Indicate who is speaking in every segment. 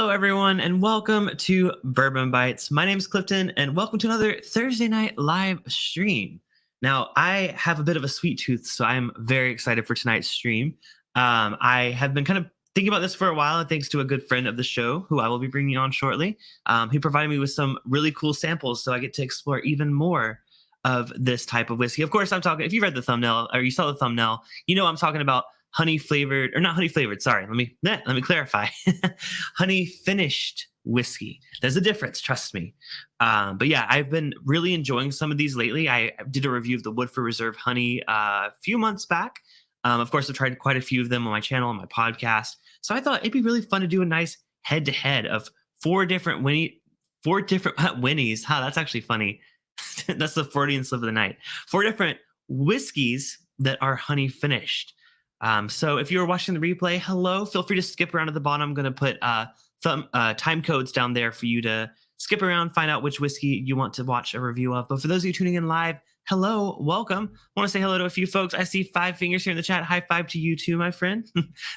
Speaker 1: Hello, everyone, and welcome to Bourbon Bites. My name is Clifton, and welcome to another Thursday night live stream. Now, I have a bit of a sweet tooth, so I'm very excited for tonight's stream. I have been kind of thinking about this for a while, and thanks to a good friend of the show, who I will be bringing on shortly. He provided me with some really cool samples, so I get to explore even more of this type of whiskey. Of course, I'm talking, if you read the thumbnail, or you saw the thumbnail, you know I'm talking about honey flavored, or not honey flavored, sorry, let me clarify. Honey finished whiskey. There's a difference, trust me. But yeah, I've been really enjoying some of these lately. I did a review of the Woodford Reserve honey a few months back. Of course, I've tried quite a few of them on my channel, on my podcast. So I thought it'd be really fun to do a nice head-to-head of four different Winnies. Huh, that's actually funny. That's the Freudian slip of the night. Four different whiskeys that are honey finished. So if you're watching the replay, hello, feel free to skip around at the bottom. I'm going to put time codes down there for you to skip around, find out which whiskey you want to watch a review of. But for those of you tuning in live, hello, welcome. I want to say hello to a few folks. I see 5 fingers here in the chat. High five to you too, my friend.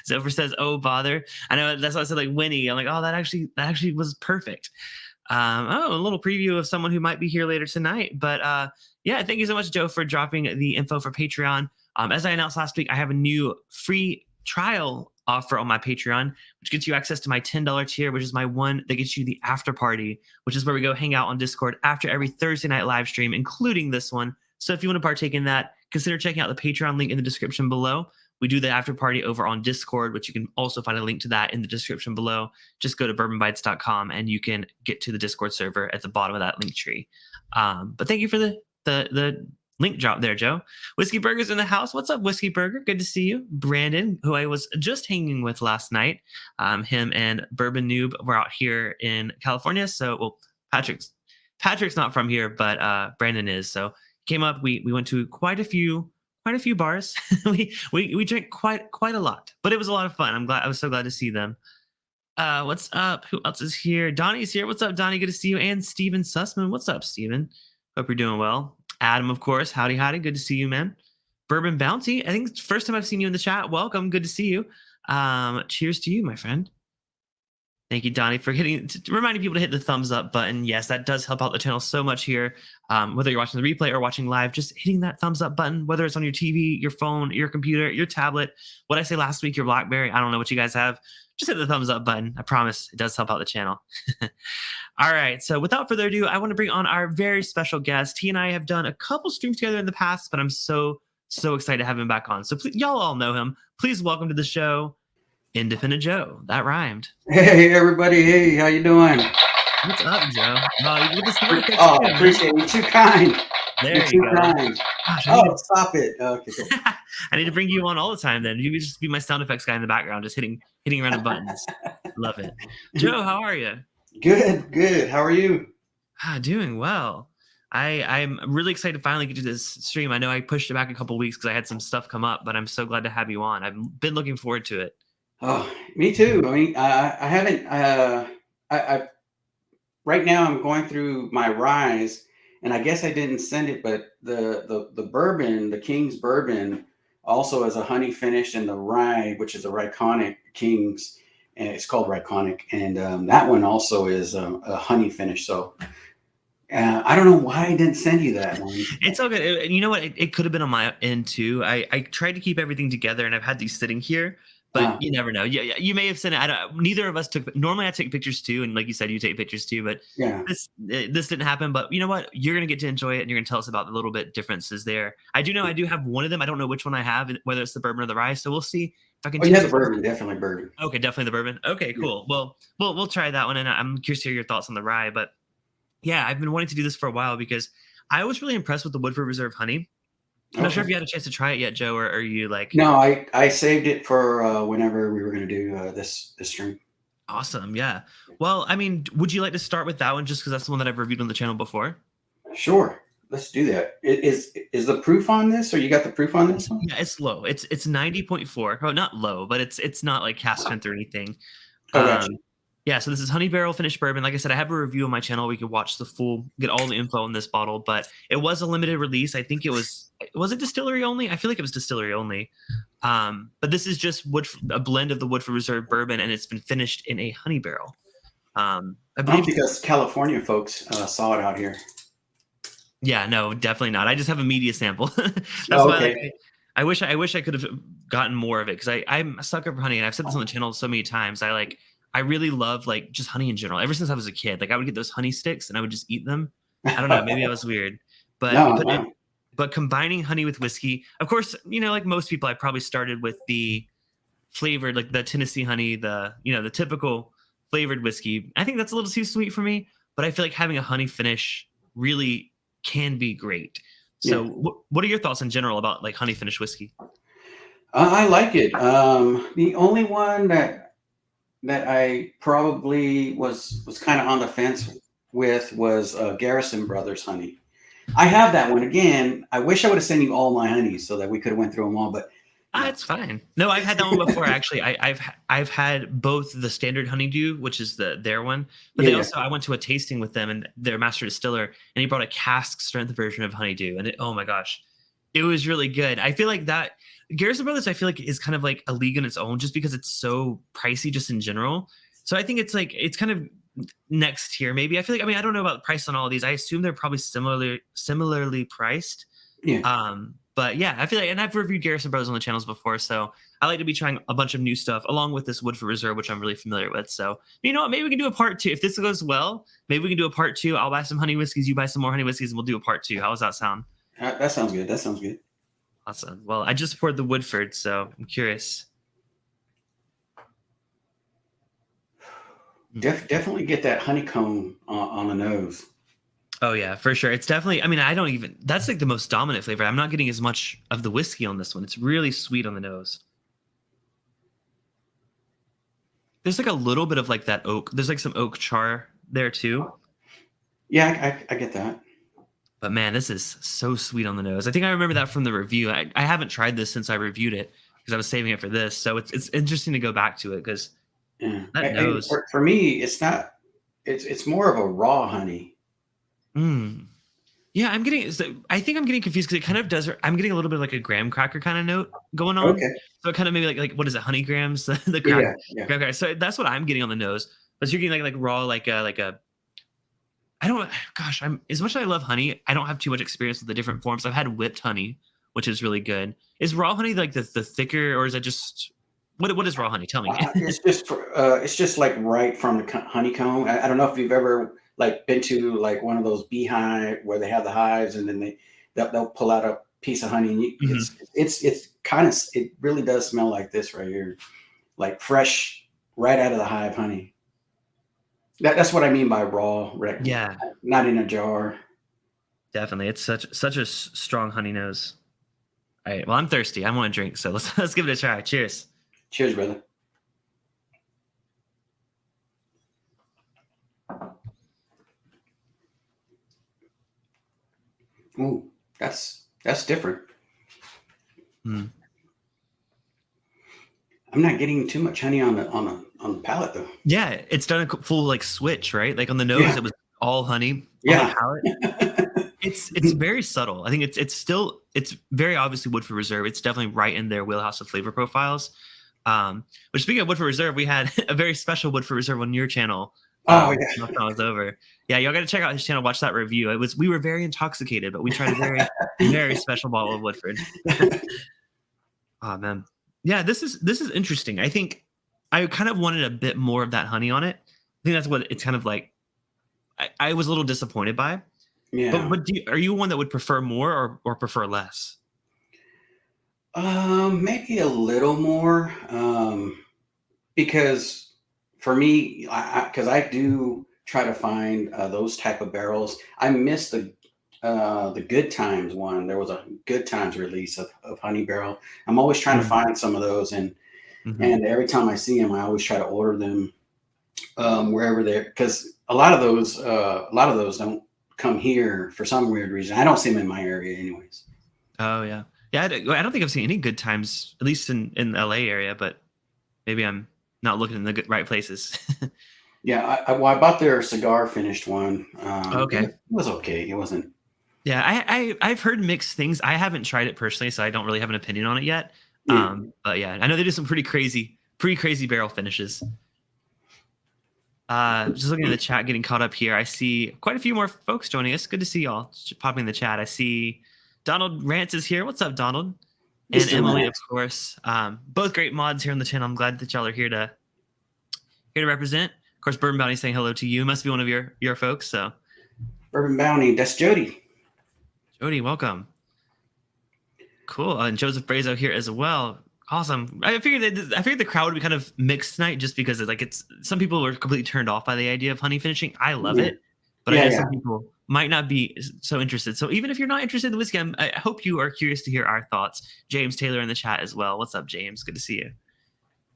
Speaker 1: Zopher says, oh, bother. I know that's why I said like Winnie. I'm like, oh, that actually was perfect. A little preview of someone who might be here later tonight. But yeah, thank you so much, Joe, for dropping the info for Patreon. As I announced last week, I have a new free trial offer on my Patreon, which gets you access to my $10 tier, which is my one that gets you the after party, which is where we go hang out on Discord after every Thursday night live stream, including this one. So if you want to partake in that, consider checking out the Patreon link in the description below. We do the after party over on Discord, which you can also find a link to that in the description below. Just go to bourbonbites.com and you can get to the Discord server at the bottom of that link tree. But thank you for the link drop there, Joe. Whiskey Burger's in the house. What's up, Whiskey Burger? Good to see you. Brandon, who I was just hanging with last night, him and Bourbon Noob were out here in California. So, well, Patrick's not from here, but Brandon is. So came up. We went to quite a few bars. we drank quite a lot, but it was a lot of fun. I was so glad to see them. What's up? Who else is here? Donnie's here. What's up, Donnie? Good to see you. And Steven Sussman. What's up, Steven? Hope you're doing well. Adam, of course. Howdy. Good to see you, man. Bourbon Bounty. I think it's the first time I've seen you in the chat. Welcome. Good to see you. Cheers to you, my friend. Thank you, Donnie, for reminding people to hit the thumbs up button. Yes, that does help out the channel so much here. Whether you're watching the replay or watching live, just hitting that thumbs up button, whether it's on your TV, your phone, your computer, your tablet, what I say last week, your BlackBerry, I don't know what you guys have. Just hit the thumbs up button. I promise it does help out the channel. All right. So without further ado, I want to bring on our very special guest. He and I have done a couple streams together in the past, but I'm so excited to have him back on. So please, y'all all know him. Please welcome to the show, Indpndnt Joe. That rhymed.
Speaker 2: Hey, everybody. Hey, how you doing?
Speaker 1: What's up, Joe?
Speaker 2: I appreciate it. You're too kind.
Speaker 1: You're too kind.
Speaker 2: Gosh, stop it. Okay. Cool.
Speaker 1: I need to bring you on all the time then. You could just be my sound effects guy in the background, just hitting random buttons. Love it. Joe, how are you?
Speaker 2: Good. How are you?
Speaker 1: Doing well. I'm really excited to finally get to this stream. I know I pushed it back a couple weeks because I had some stuff come up, but I'm so glad to have you on. I've been looking forward to it.
Speaker 2: Oh, me too. I mean, I haven't. I right now I'm going through my Rise, and I guess I didn't send it, but the bourbon, the King's bourbon, also has a honey finish, and the rye, which is a Ryeconic King's, and it's called Ryeconic, and that one also is a honey finish. So I don't know why I didn't send you that one.
Speaker 1: It's all good. You know what? It could have been on my end too. I tried to keep everything together, and I've had these sitting here. But you never know. Yeah, you may have sent it. Neither of us took. Normally, I take pictures too, and like you said, you take pictures too. But
Speaker 2: yeah,
Speaker 1: this didn't happen. But you know what? You're gonna get to enjoy it, and you're gonna tell us about the little bit differences there. I do know I do have one of them. I don't know which one I have, whether it's the bourbon or the rye. So we'll see if I can.
Speaker 2: Oh, you have the bourbon, definitely bourbon.
Speaker 1: Okay, definitely the bourbon. Okay, cool. Yeah. Well, we'll try that one, and I'm curious to hear your thoughts on the rye. But yeah, I've been wanting to do this for a while because I was really impressed with the Woodford Reserve honey. I'm not sure if you had a chance to try it yet, Joe, or are you like...
Speaker 2: No, I saved it for whenever we were going to do this stream.
Speaker 1: Awesome, yeah. Well, I mean, would you like to start with that one just because that's the one that I've reviewed on the channel before?
Speaker 2: Sure. Let's do that. Is the proof on this, or you got the proof on this one?
Speaker 1: Yeah, it's low. It's 90.4. Oh, not low, but it's not like cask strength or anything.
Speaker 2: Oh, gotcha.
Speaker 1: Yeah, so this is honey barrel finished bourbon. Like I said, I have a review on my channel. We can watch the full, get all the info on this bottle, but it was a limited release. I think it was it distillery only? I feel like it was distillery only. But this is just a blend of the Woodford Reserve bourbon, and it's been finished in a honey barrel. I
Speaker 2: I don't
Speaker 1: believe.
Speaker 2: think us California folks saw it out here.
Speaker 1: Yeah, no, definitely not. I just have a media sample. That's
Speaker 2: Oh,
Speaker 1: why, like,
Speaker 2: okay.
Speaker 1: I wish I could have gotten more of it because I'm a sucker for honey, and I've said this on the channel so many times. I really love like just honey in general. Ever since I was a kid, like I would get those honey sticks and I would just eat them. I don't know, maybe I was weird, but
Speaker 2: No,
Speaker 1: but it,
Speaker 2: no.
Speaker 1: but combining honey with whiskey, of course, like most people, I probably started with the flavored, like the Tennessee honey, the typical flavored whiskey. I think that's a little too sweet for me, but I feel like having a honey finish really can be great. So,
Speaker 2: Yeah.
Speaker 1: what are your thoughts in general about like honey finish whiskey?
Speaker 2: I like it. The only one that I probably was kind of on the fence with was Garrison Brothers honey. I have that one again. I wish I would have sent you all my honeys so that we could have went through them all, but
Speaker 1: Ah,
Speaker 2: no.
Speaker 1: it's fine. No, I've had that one before. Actually, I've had both the standard honeydew, which is their one, but
Speaker 2: Yeah,
Speaker 1: they
Speaker 2: yeah.
Speaker 1: also I went to a tasting with them and their master distiller, and he brought a cask strength version of honeydew, and oh my gosh, it was really good. I feel like that Garrison Brothers, I feel like is kind of like a league in its own, just because it's so pricey, just in general. So I think it's kind of next tier, maybe. I feel like I don't know about the price on all of these. I assume they're probably similarly priced.
Speaker 2: Yeah.
Speaker 1: But yeah, I feel like, and I've reviewed Garrison Brothers on the channels before, so I like to be trying a bunch of new stuff along with this Woodford Reserve, which I'm really familiar with. So you know what, maybe we can do a part two if this goes well. Maybe we can do a part two. I'll buy some honey whiskeys, you buy some more honey whiskeys, and we'll do a part two. How does that sound?
Speaker 2: That sounds good. That sounds good.
Speaker 1: Awesome. Well, I just poured the Woodford, so I'm curious.
Speaker 2: Definitely get that honeycomb on the nose.
Speaker 1: Oh yeah, for sure. It's definitely. I don't even. That's like the most dominant flavor. I'm not getting as much of the whiskey on this one. It's really sweet on the nose. There's like a little bit of like that oak. There's like some oak char there too.
Speaker 2: Yeah, I get that.
Speaker 1: But man, this is so sweet on the nose. I think I remember that from the review. I haven't tried this since I reviewed it because I was saving it for this. So it's interesting to go back to it because
Speaker 2: Yeah.
Speaker 1: that
Speaker 2: And
Speaker 1: nose.
Speaker 2: for me, it's not. It's more of a raw honey.
Speaker 1: Mm. Yeah, I think I'm getting confused because it kind of does. I'm getting a little bit like a graham cracker kind of note going on.
Speaker 2: Okay.
Speaker 1: So it kind of maybe like what is it, honey grams? The crack,
Speaker 2: Yeah, yeah.
Speaker 1: graham cracker. So that's what I'm getting on the nose. But you're getting like raw like a. I don't. Gosh, I'm as much as I love honey. I don't have too much experience with the different forms. I've had whipped honey, which is really good. Is raw honey like the thicker, or is it just what is raw honey? Tell me.
Speaker 2: It's just like right from the honeycomb. I don't know if you've ever like been to like one of those beehive where they have the hives and then they'll pull out a piece of honey and
Speaker 1: Mhm.
Speaker 2: it's kind of, it really does smell like this right here, like fresh right out of the hive honey. That's what I mean by raw,
Speaker 1: Yeah,
Speaker 2: not in a jar.
Speaker 1: definitely. It's such a strong honey nose. All right. Well, I'm thirsty. I want to drink, so let's give it a try. Cheers.
Speaker 2: Cheers, brother. Ooh, that's different.
Speaker 1: Mm.
Speaker 2: I'm not getting too much honey on the palate though.
Speaker 1: Yeah, it's done a full like switch, right? Like on the nose,
Speaker 2: Yeah,
Speaker 1: it was all honey. On
Speaker 2: yeah.
Speaker 1: the palate, it's very subtle. I think it's very obviously Woodford Reserve. It's definitely right in their wheelhouse of flavor profiles. Which speaking of Woodford Reserve, we had a very special Woodford Reserve on your channel.
Speaker 2: Oh
Speaker 1: Last time I was over. Yeah, y'all got to check out his channel. Watch that review. We were very intoxicated, but we tried a very very special bottle of Woodford.
Speaker 2: yeah.
Speaker 1: Oh man, yeah, this is interesting. I think I kind of wanted a bit more of that honey on it. I think that's what it's kind of like. I was a little disappointed by. But
Speaker 2: Yeah.
Speaker 1: are you one that would prefer more or prefer less?
Speaker 2: Maybe a little more. Because for me, because I do try to find those type of barrels. I missed the Good Times one. There was a Good Times release of Honey Barrel. I'm always trying to find some of those,
Speaker 1: Mm-hmm.
Speaker 2: and every time I see them, I always try to order them wherever they're, because a lot of those don't come here for some weird reason. I don't see them in my area, anyways.
Speaker 1: Oh yeah, yeah. I don't think I've seen any Good Times, at least in the LA area. But maybe I'm not looking in the right places.
Speaker 2: Yeah, well, I bought their cigar finished one.
Speaker 1: Okay.
Speaker 2: It was okay. It wasn't.
Speaker 1: Yeah, I've heard mixed things. I haven't tried it personally, so I don't really have an opinion on it yet.
Speaker 2: Yeah.
Speaker 1: But yeah, I know they do some pretty crazy barrel finishes. Just looking at the chat, getting caught up here. I see quite a few more folks joining us. Good to see y'all popping in the chat. I see Donald Rance is here. What's up, Donald? And
Speaker 2: Mr.
Speaker 1: Emily,
Speaker 2: Rance.
Speaker 1: of course. Both great mods here on the channel. I'm glad that y'all are here to represent. Of course, Bourbon Bounty saying hello to you. Must be one of your folks. So,
Speaker 2: Bourbon Bounty, that's Jody.
Speaker 1: Jody, welcome. Cool. And Joseph Brazo here as well. Awesome. I figured the crowd would be kind of mixed tonight, just because it's some people are completely turned off by the idea of honey finishing. I love it, but I know some people might not be so interested. So even if you're not interested in the whiskey, I hope you are curious to hear our thoughts. James Taylor in the chat as well. What's up, James? Good to see you.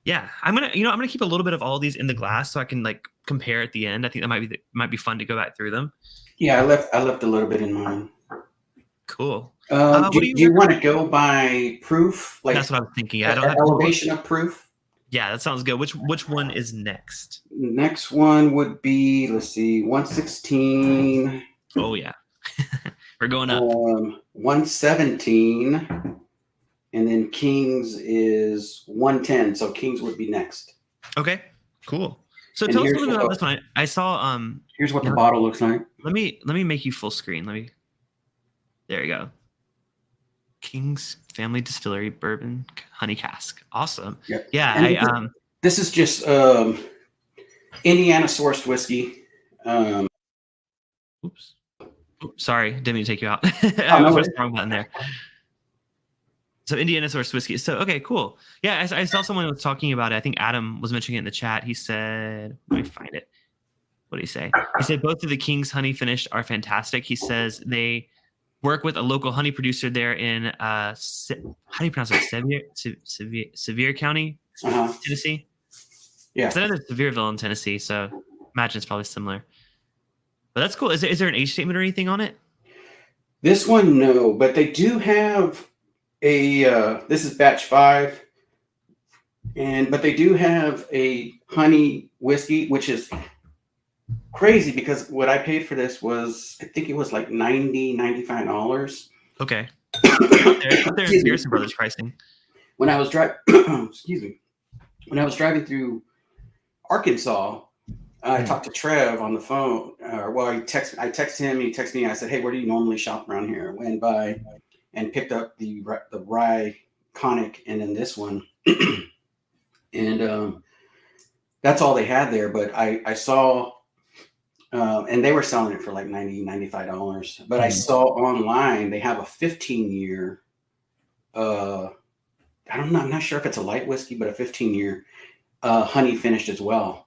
Speaker 1: Yeah, I'm gonna keep a little bit of all these in the glass so I can compare at the end. I think that might be fun to go back through them.
Speaker 2: Yeah, I left a little bit in mine.
Speaker 1: Cool.
Speaker 2: Do you want to go by proof?
Speaker 1: That's what I was thinking. I don't have
Speaker 2: elevation of proof.
Speaker 1: Yeah, that sounds good. Which one is next?
Speaker 2: Next one would be, let's see, 116.
Speaker 1: Oh yeah, we're going up.
Speaker 2: 117, and then Kings is 110. So Kings would be next.
Speaker 1: Okay, cool. So tell us a little bit about this one. I saw.
Speaker 2: Here's what the bottle looks like.
Speaker 1: Let me make you full screen. There you go. King's Family Distillery Bourbon Honey Cask. Awesome.
Speaker 2: Yep.
Speaker 1: Yeah.
Speaker 2: This is just Indiana sourced whiskey.
Speaker 1: Oops. Sorry, didn't mean to take you out.
Speaker 2: Oh,
Speaker 1: I pressed the wrong button there. So Indiana sourced whiskey. So okay, cool. Yeah, I saw someone was talking about it. I think Adam was mentioning it in the chat. He said, let me find it. What did he say? He said both of the King's honey finished are fantastic. He says they work with a local honey producer there in how do you pronounce it? Sevier County, Tennessee.
Speaker 2: Yeah,
Speaker 1: I know there's Sevierville in Tennessee, so imagine it's probably similar. But that's cool. Is there an age statement or anything on it?
Speaker 2: This one, no, but they do have a. This is batch 5, but they do have a honey whiskey, which is crazy because what I paid for this was, I think it was like $95.
Speaker 1: Okay. There's Pearson Brothers pricing.
Speaker 2: When I was driving, excuse me, when I was driving through Arkansas, I talked to Trev on the phone. I texted him. He texted me. I said, "Hey, where do you normally shop around here?" I went by and picked up the Ryeconic and then this one, and that's all they had there. But I saw. And they were selling it for like $95. But I saw online they have a 15-year. I'm not sure if it's a light whiskey, but a 15-year honey finished as well.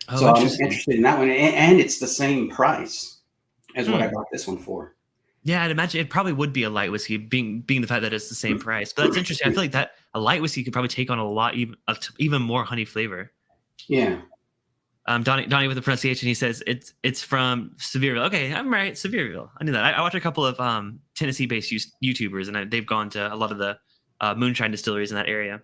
Speaker 1: Oh,
Speaker 2: so I'm interested in that one, and it's the same price as what I bought this one for.
Speaker 1: Yeah, I'd imagine it probably would be a light whiskey, being the fact that it's the same price. But that's interesting. I feel like that a light whiskey could probably take on a lot even more honey flavor.
Speaker 2: Yeah.
Speaker 1: Donnie with the pronunciation, he says it's from Sevierville. Okay, I'm right, Sevierville. I knew that. I watch a couple of Tennessee-based YouTubers, and they've gone to a lot of the moonshine distilleries in that area.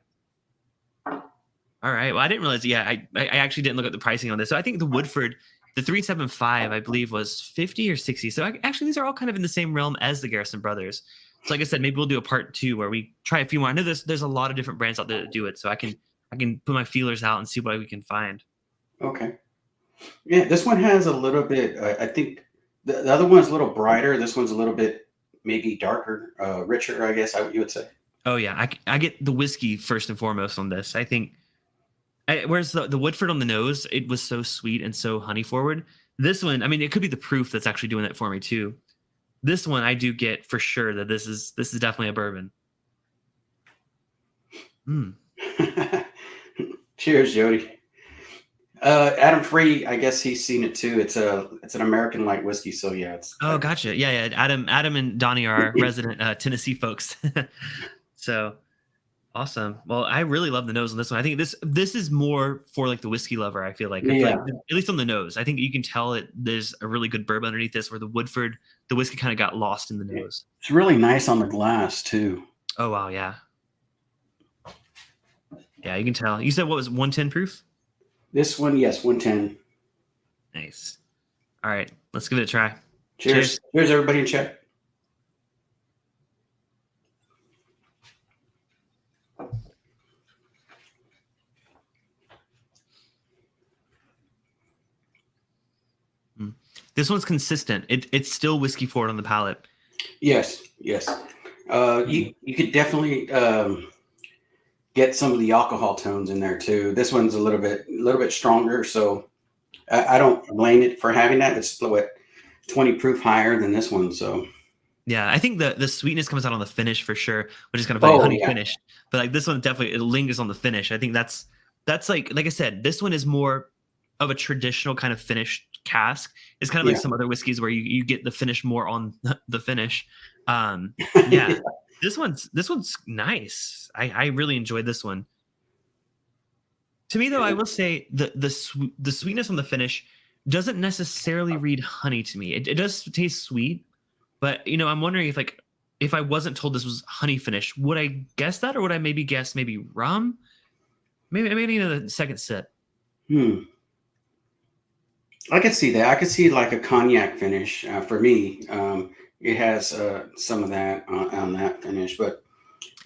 Speaker 1: All right. Well, I didn't realize. Yeah, I actually didn't look at the pricing on this. So I think the Woodford, the 375, I believe, was 50 or 60. So actually, these are all kind of in the same realm as the Garrison Brothers. So like I said, maybe we'll do a part 2 where we try a few more. I know there's a lot of different brands out there that do it, so I can put my feelers out and see what we can find.
Speaker 2: Okay. Yeah, this one has a little bit. I think the other one's a little brighter. This one's a little bit maybe darker, richer. I guess you would say.
Speaker 1: Oh yeah, I get the whiskey first and foremost on this. I think. Whereas the Woodford on the nose, it was so sweet and so honey forward. This one, I mean, it could be the proof that's actually doing that for me too. This one, I do get for sure that this is definitely a bourbon.
Speaker 2: Cheers, Jody. Adam Free, I guess he's seen it too. It's an American light whiskey, so yeah. It's
Speaker 1: gotcha. Yeah. Adam and Donnie are resident Tennessee folks. So awesome. Well, I really love the nose on this one. I think this is more for like the whiskey lover. I feel like, at least on the nose, I think you can tell there's a really good bourbon underneath this. Where the Woodford, the whiskey kind of got lost in the nose.
Speaker 2: It's really nice on the glass too.
Speaker 1: Oh wow, yeah. Yeah, you can tell. You said what was 110 proof?
Speaker 2: This one, yes, 110.
Speaker 1: Nice. All right, let's give it a try.
Speaker 2: Cheers. Cheers, everybody in chat.
Speaker 1: This one's consistent. It's still whiskey forward on the palate.
Speaker 2: Yes, yes. You could definitely get some of the alcohol tones in there too. This one's a little bit stronger, so I don't blame it for having that. It's what 20 proof higher than this one, so.
Speaker 1: Yeah, I think the sweetness comes out on the finish for sure, which is kind of like honey finish. But like this one definitely it lingers on the finish. I think that's like I said, this one is more of a traditional kind of finished cask. It's kind of like some other whiskeys where you get the finish more on the finish. Yeah. This one's nice. I really enjoyed this one. To me though, I will say the sweetness on the finish doesn't necessarily read honey to me. It does taste sweet. But, I'm wondering if I wasn't told this was honey finish, would I guess that, or would I maybe guess rum? Maybe the second sip.
Speaker 2: I could see that. I could see like a cognac finish for me. It has some of that on that finish, but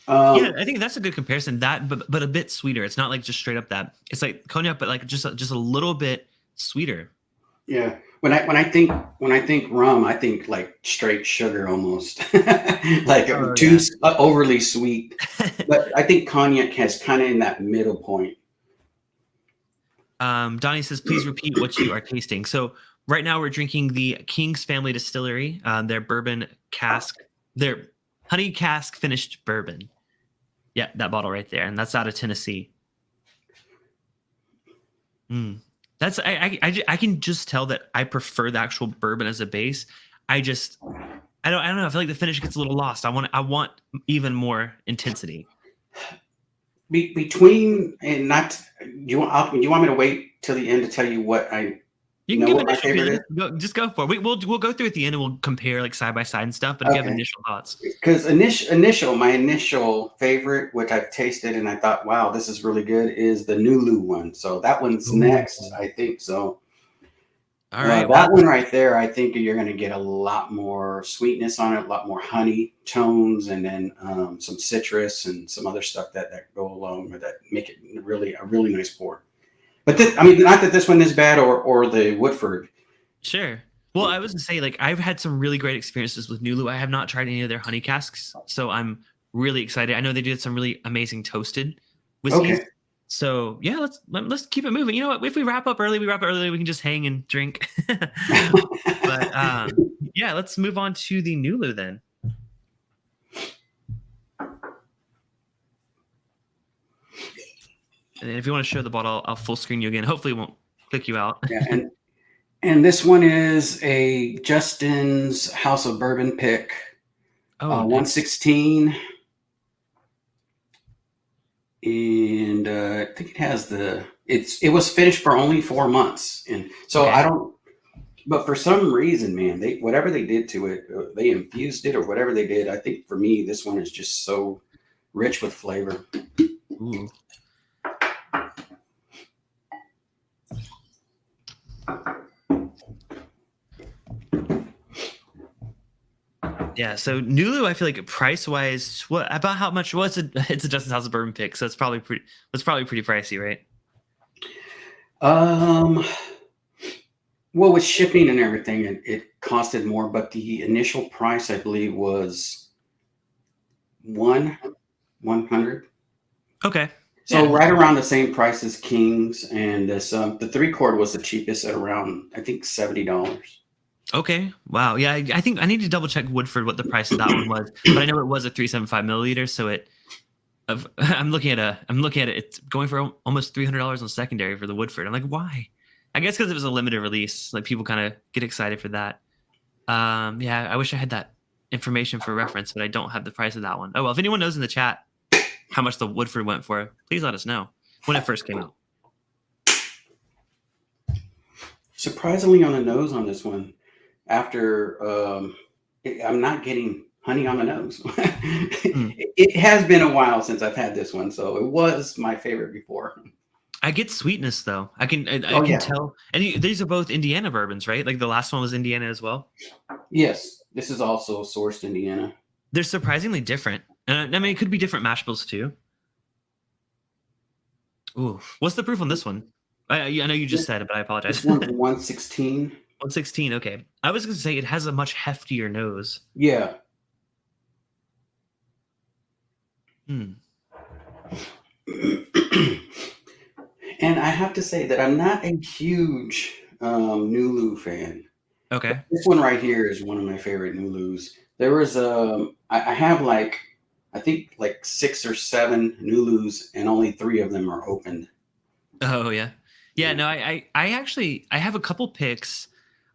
Speaker 1: yeah, I think that's a good comparison. That, but a bit sweeter. It's not like just straight up that. It's like cognac, but like just a little bit sweeter.
Speaker 2: Yeah. When I think rum, I think like straight sugar almost, like too overly sweet. But I think cognac has kind of in that middle point.
Speaker 1: Donnie says, please repeat what you are tasting. So right now we're drinking the King's Family Distillery, their bourbon cask, their honey cask finished bourbon. Yeah, that bottle right there, and that's out of Tennessee. That's I can just tell that I prefer the actual bourbon as a base. I don't know. I feel like the finish gets a little lost. I want even more intensity.
Speaker 2: Between and not you want me to wait till the end to tell you what I
Speaker 1: you can give what my favorite is? Just go for it. We'll go through at the end and we'll compare like side by side and stuff. But if you have initial thoughts,
Speaker 2: because my initial favorite, which I've tasted and I thought, wow, this is really good, is the Nulu one. So that one's next, I think. So all right, that one right there, I think you're going to get a lot more sweetness on it, a lot more honey tones, and then some citrus and some other stuff that go along with that, make it a really nice pour. But not that this one is bad or the Woodford.
Speaker 1: Sure. Well, I was going to say, like, I've had some really great experiences with Nulu. I have not tried any of their honey casks, so I'm really excited. I know they did some really amazing toasted whiskeys. Okay. So yeah, let's keep it moving. You know what? If we wrap up early, we can just hang and drink. But yeah, let's move on to the Nulu then. And if you want to show the bottle, I'll full screen you again. Hopefully it won't click you out.
Speaker 2: Yeah, and this one is a Justin's House of Bourbon pick. 116. And I think it has it was finished for only 4 months. And so but for some reason, man, whatever they did to it, they infused it or whatever they did. I think for me, this one is just so rich with flavor.
Speaker 1: Ooh. Yeah, so Nulu, I feel like price-wise, about how much was it? It's a Justin's House of Bourbon pick, so it's probably pretty pricey, right?
Speaker 2: Well, with shipping and everything, it costed more, but the initial price, I believe, was $100.
Speaker 1: Okay.
Speaker 2: So right around the same price as King's, and this the 3 quart was the cheapest at around, I think, $70.
Speaker 1: Okay. Wow. Yeah, I think I need to double check Woodford what the price of that one was, but I know it was a 375 milliliter. So I'm looking at it. It's going for almost $300 on secondary for the Woodford. I'm like, why? I guess because it was a limited release. Like people kind of get excited for that. Yeah, I wish I had that information for reference, but I don't have the price of that one. Oh well, if anyone knows in the chat how much the Woodford went for, please let us know when it first came out.
Speaker 2: Surprisingly on the nose on this one. After I'm not getting honey on the nose. It has been a while since I've had this one, so it was my favorite before.
Speaker 1: I get sweetness though. I can tell. And these are both Indiana bourbons, right? Like the last one was Indiana as well.
Speaker 2: Yes, this is also sourced Indiana.
Speaker 1: They're surprisingly different, and I mean it could be different mash bills too. Ooh, what's the proof on this one? I know you just said it, but I apologize.
Speaker 2: This one's 116.
Speaker 1: 116. Okay. I was going to say it has a much heftier nose.
Speaker 2: Yeah.
Speaker 1: Hmm.
Speaker 2: And I have to say that I'm not a huge Nulu fan. But
Speaker 1: Okay.
Speaker 2: this one right here is one of my favorite Nulus. There was I have like I think like 6 or 7 Nulus, and only 3 of them are opened.
Speaker 1: Oh yeah. Yeah,
Speaker 2: Yeah.
Speaker 1: no, I actually I have a couple picks.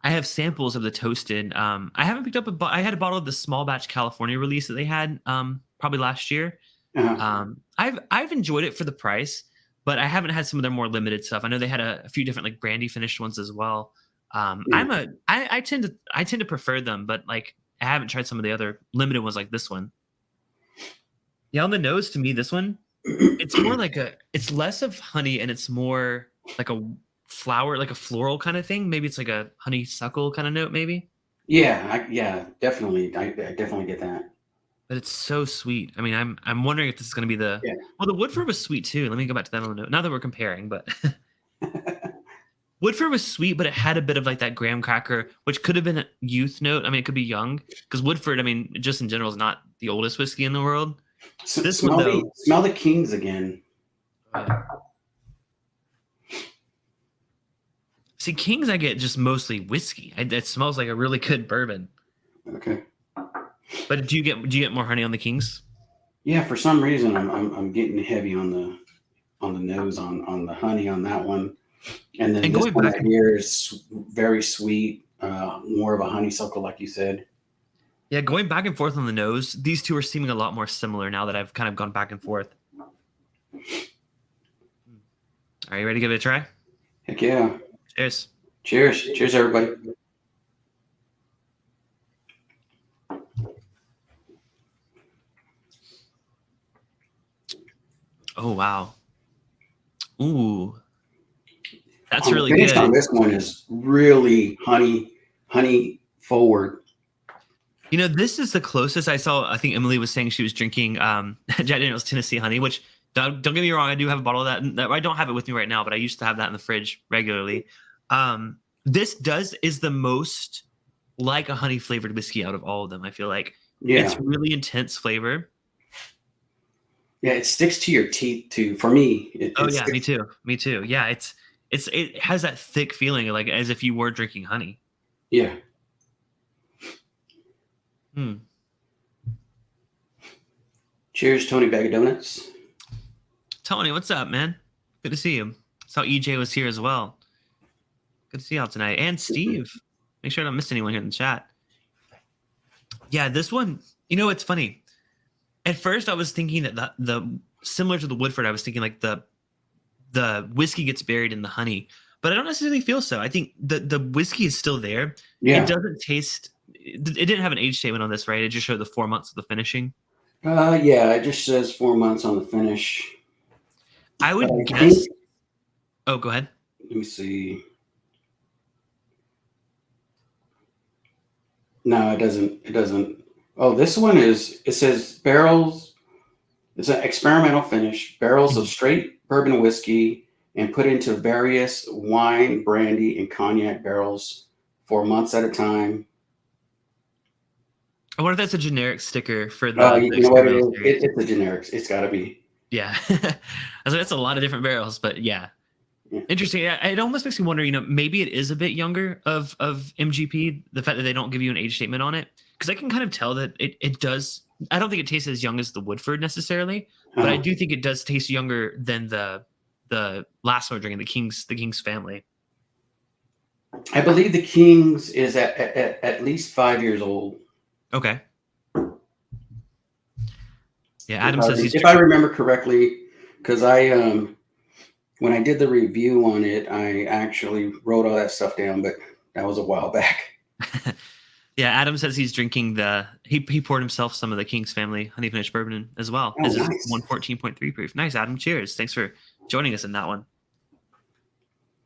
Speaker 1: I have samples of the toasted. I haven't picked up I had a bottle of the small batch California release that they had probably last year.
Speaker 2: Uh-huh.
Speaker 1: I've enjoyed it for the price, but I haven't had some of their more limited stuff. I know they had a few different like brandy finished ones as well.
Speaker 2: Yeah.
Speaker 1: I tend to prefer them, but like I haven't tried some of the other limited ones like this one. Yeah, on the nose to me, this one it's more like it's less of honey and it's more like a flower, like a floral kind of thing. Maybe it's like a honeysuckle kind of note, maybe.
Speaker 2: Yeah, definitely. I definitely get that.
Speaker 1: But it's so sweet. I mean, I'm wondering if this is going to be the
Speaker 2: Yeah.
Speaker 1: well, the Woodford was sweet too. Let me go back to that on the note. Now that we're comparing, but Woodford was sweet, but it had a bit of like that graham cracker, which could have been a youth note. I mean, it could be young because Woodford, I mean, just in general, is not the oldest whiskey in the world. This one though,
Speaker 2: Smell the Kings again.
Speaker 1: see, Kings I get just mostly whiskey. It smells like a really good bourbon.
Speaker 2: Okay.
Speaker 1: But do you get more honey on the Kings?
Speaker 2: Yeah, for some reason I'm getting heavy on the nose on the honey on that one. And then
Speaker 1: And
Speaker 2: this
Speaker 1: going
Speaker 2: one
Speaker 1: back,
Speaker 2: right here is very sweet, more of a honeysuckle, like you said.
Speaker 1: yeah, going back and forth on the nose, these two are seeming a lot more similar now that I've kind of gone back and forth. Are you ready to give it a try?
Speaker 2: Heck yeah.
Speaker 1: Cheers.
Speaker 2: Cheers. Cheers, everybody.
Speaker 1: Oh wow. Ooh, that's
Speaker 2: The
Speaker 1: really
Speaker 2: finish on
Speaker 1: good.
Speaker 2: this one is really honey forward.
Speaker 1: You know, this is the closest I saw. I think Emily was saying she was drinking Jack Daniel's Tennessee Honey, which don't get me wrong, I do have a bottle of that. I don't have it with me right now, but I used to have that in the fridge regularly. This is the most like a honey flavored whiskey out of all of them. I feel like
Speaker 2: Yeah.
Speaker 1: it's really intense flavor.
Speaker 2: Yeah, it sticks to your teeth too. For me,
Speaker 1: Oh yeah, me too. Me too. Yeah, it has that thick feeling like as if you were drinking honey.
Speaker 2: Yeah.
Speaker 1: Hmm.
Speaker 2: Cheers, Tony Bag of Donuts.
Speaker 1: Tony, what's up, man? Good to see you. Saw EJ was here as well. Good to see y'all tonight. And Steve. Make sure I don't miss anyone here in the chat. Yeah, this one, you know, it's funny. At first I was thinking that the similar to the Woodford, I was thinking like the whiskey gets buried in the honey, but I don't necessarily feel so. I think the whiskey is still there.
Speaker 2: Yeah.
Speaker 1: It doesn't taste, it didn't have an age statement on this, right? It just showed the 4 months of the finishing.
Speaker 2: Yeah, it just says 4 months on the finish.
Speaker 1: I would guess. Oh, go ahead.
Speaker 2: Let me see. No, it doesn't. It doesn't. Oh, this one it says barrels. It's an experimental finish. Barrels of straight bourbon whiskey and put into various wine, brandy, and cognac barrels for months at a time.
Speaker 1: I wonder if that's a generic sticker for the
Speaker 2: You know what it is?
Speaker 1: series.
Speaker 2: It's a generic. It's got to be.
Speaker 1: Yeah. I was like, that's a lot of different barrels, but yeah. Interesting. It almost makes me wonder, you know, maybe it is a bit younger of MGP, the fact that they don't give you an age statement on it. Because I can kind of tell that it does. I don't think it tastes as young as the Woodford necessarily, but I do think it does taste younger than the last one we're drinking, the King's family.
Speaker 2: I believe the King's is at least 5 years old.
Speaker 1: Okay. Yeah, Adam says he's.
Speaker 2: If I remember correctly, because when I did the review on it, I actually wrote all that stuff down, but that was a while back.
Speaker 1: Yeah, Adam says he's drinking he poured himself some of the King's family honey finished bourbon as well.
Speaker 2: Oh,
Speaker 1: This
Speaker 2: nice.
Speaker 1: is 114.3 proof. Nice, Adam. Cheers. Thanks for joining us in that one.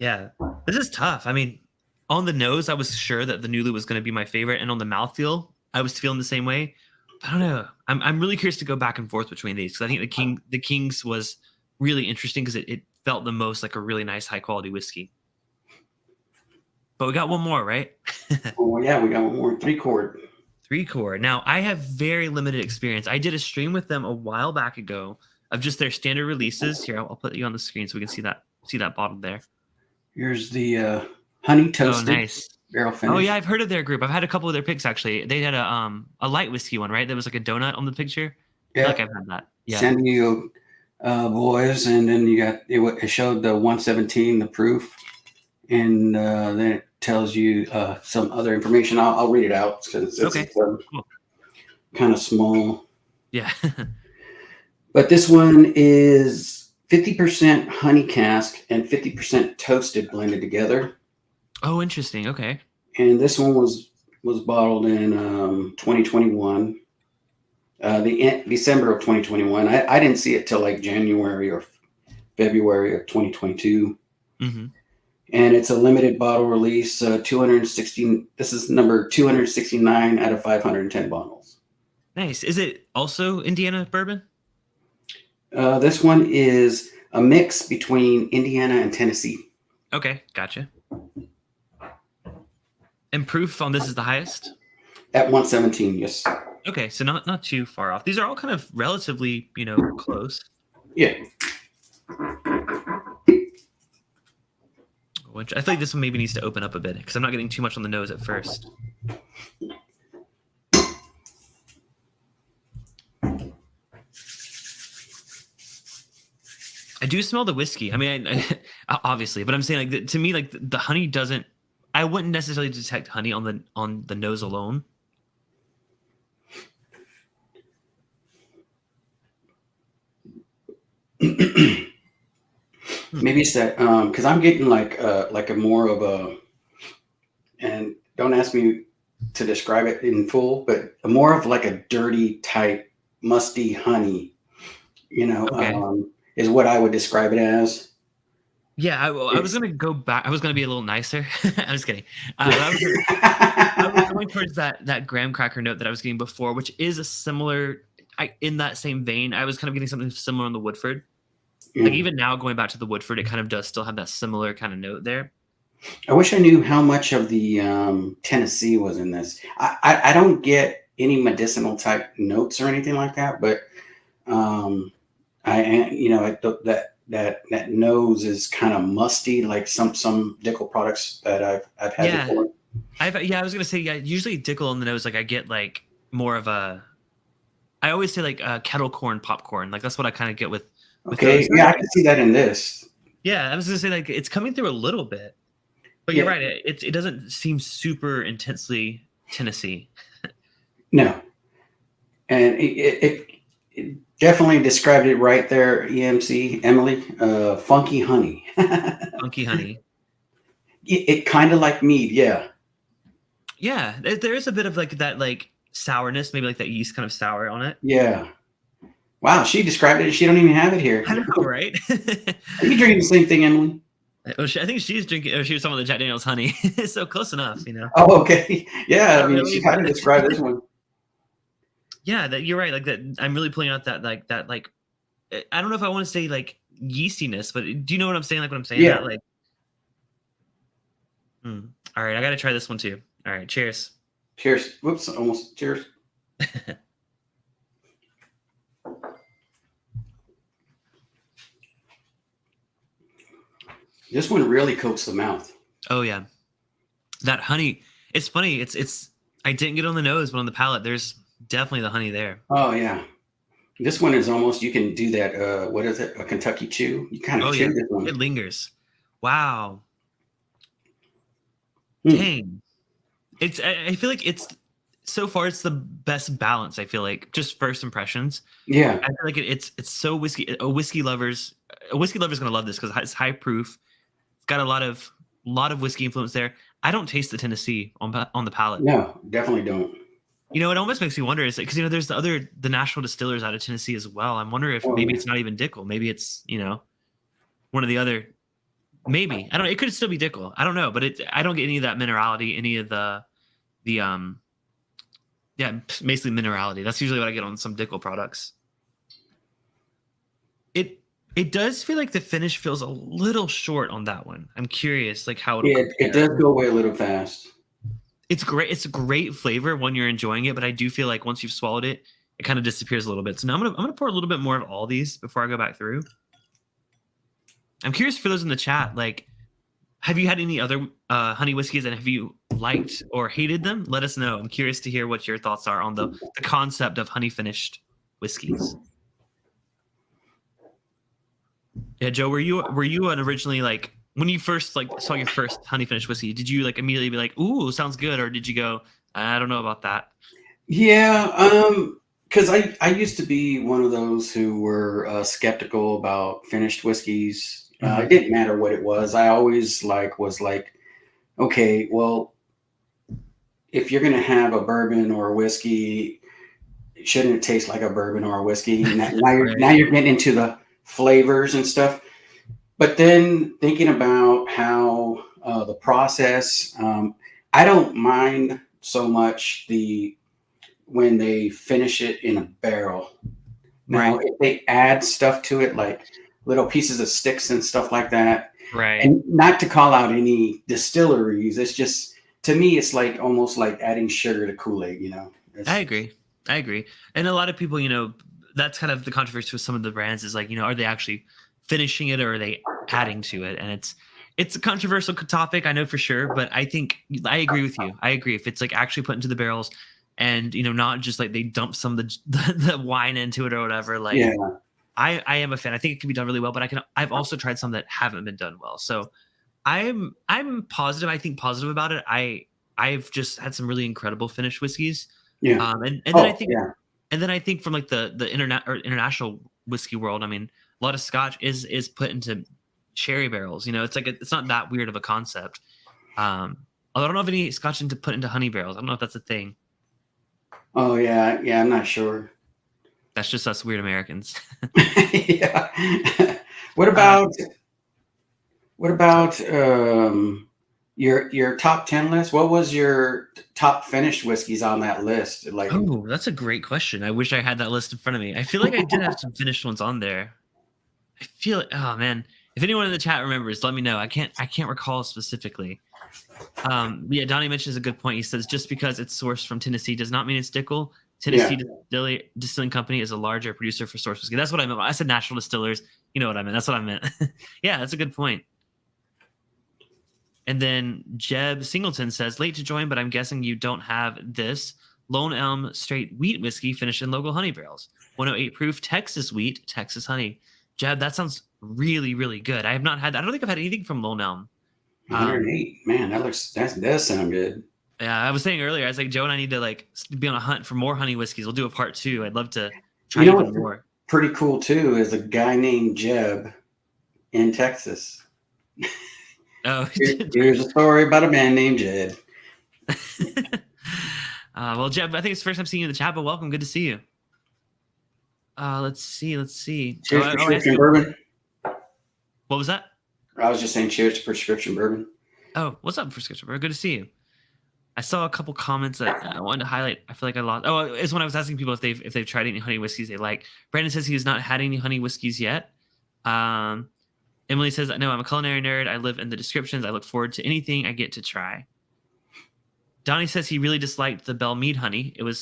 Speaker 1: Yeah, this is tough. I mean, on the nose, I was sure that the Nulu was going to be my favorite, and on the mouthfeel, I was feeling the same way. I don't know. I'm really curious to go back and forth between these because I think the King's was really interesting because it felt the most like a really nice high quality whiskey. but we got one more, right?
Speaker 2: Oh yeah, we got one more 3-chord.
Speaker 1: 3-chord. Now, I have very limited experience. I did a stream with them a while back ago of just their standard releases. Here, I'll put you on the screen so we can see that bottle there.
Speaker 2: Here's the honey toasted
Speaker 1: nice.
Speaker 2: barrel finish.
Speaker 1: Oh yeah, I've heard of their group. I've had a couple of their picks actually. They had a light whiskey one, right? That was like a donut on the picture.
Speaker 2: Yeah,
Speaker 1: I feel like I've had that. Yeah.
Speaker 2: San Diego boys, and then you got it showed the 117, the proof, and then it tells you some other information. I'll read it out because it's
Speaker 1: Okay. Cool.
Speaker 2: kind of small.
Speaker 1: Yeah.
Speaker 2: But this one is 50% honey cask and 50% toasted blended together.
Speaker 1: Oh, interesting. Okay.
Speaker 2: And this one was bottled in 2021. The December of 2021. I didn't see it till like January or February of 2022.
Speaker 1: Mm-hmm.
Speaker 2: And it's a limited bottle release. 216. This is number 269 out of 510 bottles.
Speaker 1: Nice. Is it also Indiana bourbon?
Speaker 2: This one is a mix between Indiana and Tennessee.
Speaker 1: Okay, gotcha. And proof on this is the highest?
Speaker 2: At 117, yes.
Speaker 1: Okay, so not too far off. These are all kind of relatively, close.
Speaker 2: Yeah.
Speaker 1: Which I feel like this one maybe needs to open up a bit because I'm not getting too much on the nose at first. I do smell the whiskey. I mean, obviously, but I'm saying like to me, like the honey doesn't. I wouldn't necessarily detect honey on the nose alone.
Speaker 2: Maybe it's that because I'm getting like a more of a, and don't ask me to describe it in full, but more of like a dirty type musty honey,
Speaker 1: Okay.
Speaker 2: Is what I would describe it as.
Speaker 1: Yeah, I was gonna go back. I was gonna be a little nicer. I'm just kidding. I was going towards that graham cracker note that I was getting before, which is a similar. In that same vein, I was kind of getting something similar on the Woodford. Like even now, going back to the Woodford, it kind of does still have that similar kind of note there.
Speaker 2: I wish I knew how much of the Tennessee was in this. I don't get any medicinal type notes or anything like that, but that nose is kind of musty, like some Dickel products that I've had before.
Speaker 1: I was gonna say usually Dickel on the nose, like I get like more of a. I always say like kettle corn popcorn, like that's what I kind of get with.
Speaker 2: Okay, yeah, I can see that in this.
Speaker 1: Yeah, I was gonna say like it's coming through a little bit, but you're right. It doesn't seem super intensely Tennessee.
Speaker 2: No, and it definitely described it right there. EMC Emily, funky honey.
Speaker 1: Funky honey.
Speaker 2: It kind of like mead, yeah.
Speaker 1: Yeah, there is a bit of like that like sourness, maybe like that yeast kind of sour on it.
Speaker 2: Yeah. Wow, she described it. She don't even have it here.
Speaker 1: I know, right?
Speaker 2: Are you drinking the same thing, Emily?
Speaker 1: I think she's drinking. Or she was talking about the Jack Daniel's honey. So close enough,
Speaker 2: Oh, okay. Yeah, I mean, she kind of described this one.
Speaker 1: Yeah, that you're right. Like that, I'm really pulling out that. I don't know if I want to say like yeastiness, but do you know what I'm saying? Like what I'm saying?
Speaker 2: Yeah.
Speaker 1: That, like. All right, I got to try this one too. All right, cheers.
Speaker 2: Cheers. Whoops, almost. Cheers. This one really coats the mouth.
Speaker 1: Oh yeah, that honey. It's funny. It's. I didn't get on the nose, but on the palate, there's definitely the honey there.
Speaker 2: Oh yeah, this one is almost. You can do that. What is it? A Kentucky chew. You kind of chew this one.
Speaker 1: It lingers. Wow. Dang. It's. I feel like it's. So far, it's the best balance. I feel like just first impressions.
Speaker 2: Yeah,
Speaker 1: I feel like it's so whiskey. A whiskey lover's gonna love this because it's high proof. It's got a lot of whiskey influence there. I don't taste the Tennessee on the palate.
Speaker 2: No, definitely don't.
Speaker 1: It almost makes me wonder is because there's the national distillers out of Tennessee as well. I'm wondering if maybe it's not even Dickel. Maybe it's one of the other. Maybe I don't know. It could still be Dickel. I don't know, but I don't get any of that minerality, any of the yeah, basically minerality. That's usually what I get on some Dickel products. It does feel like the finish feels a little short on that one. I'm curious, like how it'll
Speaker 2: Yeah, it
Speaker 1: compare.
Speaker 2: does go away a little fast.
Speaker 1: It's great. It's a great flavor when you're enjoying it, but I do feel like once you've swallowed it, it kind of disappears a little bit. So now I'm gonna pour a little bit more of all these before I go back through. I'm curious for those in the chat, like, have you had any other honey whiskeys, and have you liked or hated them? Let us know. I'm curious to hear what your thoughts are on the concept of honey finished whiskeys. Yeah, Joe, were you an originally, like, when you first like saw your first honey finished whiskey? Did you like immediately be like, "Ooh, sounds good," or did you go, "I don't know about that"?
Speaker 2: Yeah, because I used to be one of those who were skeptical about finished whiskeys. It
Speaker 1: Mhm.
Speaker 2: didn't matter what it was. I always was like, okay, well, if you're gonna have a bourbon or a whiskey, shouldn't it taste like a bourbon or a whiskey? Now
Speaker 1: Right.
Speaker 2: you're getting into the flavors and stuff. But then thinking about how the process, I don't mind so much the when they finish it in a barrel. Now,
Speaker 1: Right.
Speaker 2: if they add stuff to it, like little pieces of sticks and stuff like that,
Speaker 1: Right.
Speaker 2: and not to call out any distilleries, it's just to me, it's like almost like adding sugar to Kool-Aid.
Speaker 1: I
Speaker 2: It's
Speaker 1: agree. I agree. And a lot of people, that's kind of the controversy with some of the brands is like, are they actually finishing it or are they adding to it? And it's a controversial topic, I know for sure, but I think I agree with you. I agree. If it's like actually put into the barrels and, not just like they dump some of the wine into it or whatever, like
Speaker 2: yeah,
Speaker 1: I am a fan. I think it can be done really well, but I've also tried some that haven't been done well. So I'm positive. I think positive about it. I've just had some really incredible finished whiskeys.
Speaker 2: yeah.
Speaker 1: And then I
Speaker 2: Oh,
Speaker 1: think
Speaker 2: yeah,
Speaker 1: from like the internet or international whiskey world, I mean, a lot of Scotch is put into sherry barrels. It's like it's not that weird of a concept. Although I don't know of any Scotch into put into honey barrels. I don't know if that's a thing.
Speaker 2: oh yeah, yeah. I'm not sure.
Speaker 1: That's just us weird Americans.
Speaker 2: Yeah. What
Speaker 1: uh,
Speaker 2: about what about your top 10 list? What was your top finished whiskeys on that list? Like,
Speaker 1: oh, that's a great question. I wish I had that list in front of me. I feel like I did have some finished ones on there. I feel, oh man, if anyone in the chat remembers, let me know. I can't recall specifically. Yeah, Donnie mentions a good point. He says just because it's sourced from Tennessee does not mean it's Dickel.
Speaker 2: yeah.
Speaker 1: Tennessee Distilling Company is a larger producer for source whiskey. That's what I meant. I said National Distillers. You know what I meant. That's what I meant. Yeah, that's a good point. And then Jeb Singleton says, late to join, but I'm guessing you don't have this. Lone Elm straight wheat whiskey finished in local honey barrels. 108 proof Texas wheat, Texas honey. Jeb, that sounds really, really good. I have not had, I don't think I've had anything from Lone Elm. Um,
Speaker 2: 108. Man, that does sound good.
Speaker 1: yeah, I was saying earlier, I was like, Joe and I need to like be on a hunt for more honey whiskeys. We'll do a part two. I'd love to try
Speaker 2: You know
Speaker 1: even
Speaker 2: what's
Speaker 1: more.
Speaker 2: pretty cool too is a guy named Jeb in Texas.
Speaker 1: Oh,
Speaker 2: Here's a story about a man named Jed.
Speaker 1: well, Jeb, I think it's the first time seeing you in the chat, but welcome. Good to see you. Let's see.
Speaker 2: Cheers,
Speaker 1: I asked
Speaker 2: prescription
Speaker 1: you,
Speaker 2: bourbon.
Speaker 1: what was that?
Speaker 2: I was just saying cheers to prescription bourbon.
Speaker 1: Oh, what's up, Prescription Bro? Good to see you. I saw a couple comments that I wanted to highlight. I feel like I lost. Oh, it's when I was asking people if they've tried any honey whiskeys they like. Brandon says he has not had any honey whiskeys yet. Emily says, no, I'm a culinary nerd. I live in the descriptions. I look forward to anything I get to try. Donnie says he really disliked the Belle Mead honey. It was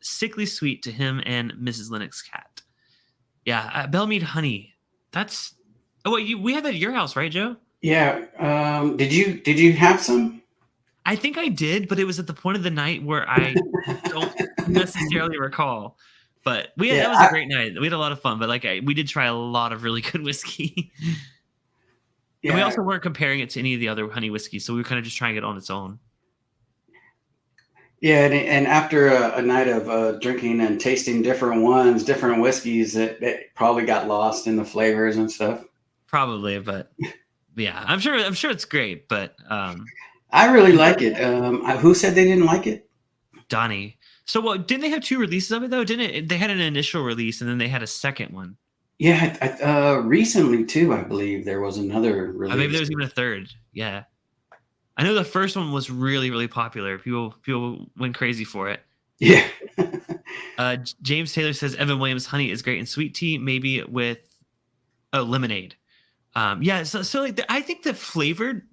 Speaker 1: sickly sweet to him and Mrs. Lennox's cat. Yeah, Belle Mead honey. That's we have that at your house, right, Joe?
Speaker 2: Yeah. Did you have some?
Speaker 1: I think I did, but it was at the point of the night where I don't necessarily recall. But
Speaker 2: Yeah.
Speaker 1: that was a great night. We had a lot of fun. But like we did try a lot of really good whiskey, and we
Speaker 2: Yeah.
Speaker 1: also weren't comparing it to any of the other honey whiskeys, so we were kind of just trying it on its own.
Speaker 2: Yeah, and after a night of drinking and tasting different ones, different whiskeys, it probably got lost in the flavors and stuff.
Speaker 1: Probably, but yeah, I'm sure it's great. But
Speaker 2: I really like it. Who said they didn't like it?
Speaker 1: Donnie. So didn't they have two releases of it though? Didn't it? They had an initial release and then they had a second one.
Speaker 2: Yeah, recently too, I believe there was another
Speaker 1: Maybe
Speaker 2: release.
Speaker 1: there was even a third. Yeah. I know the first one was really, really popular. People went crazy for it.
Speaker 2: Yeah.
Speaker 1: James Taylor says Evan Williams honey is great in sweet tea, maybe with Oh, lemonade. Yeah, so like I think the flavored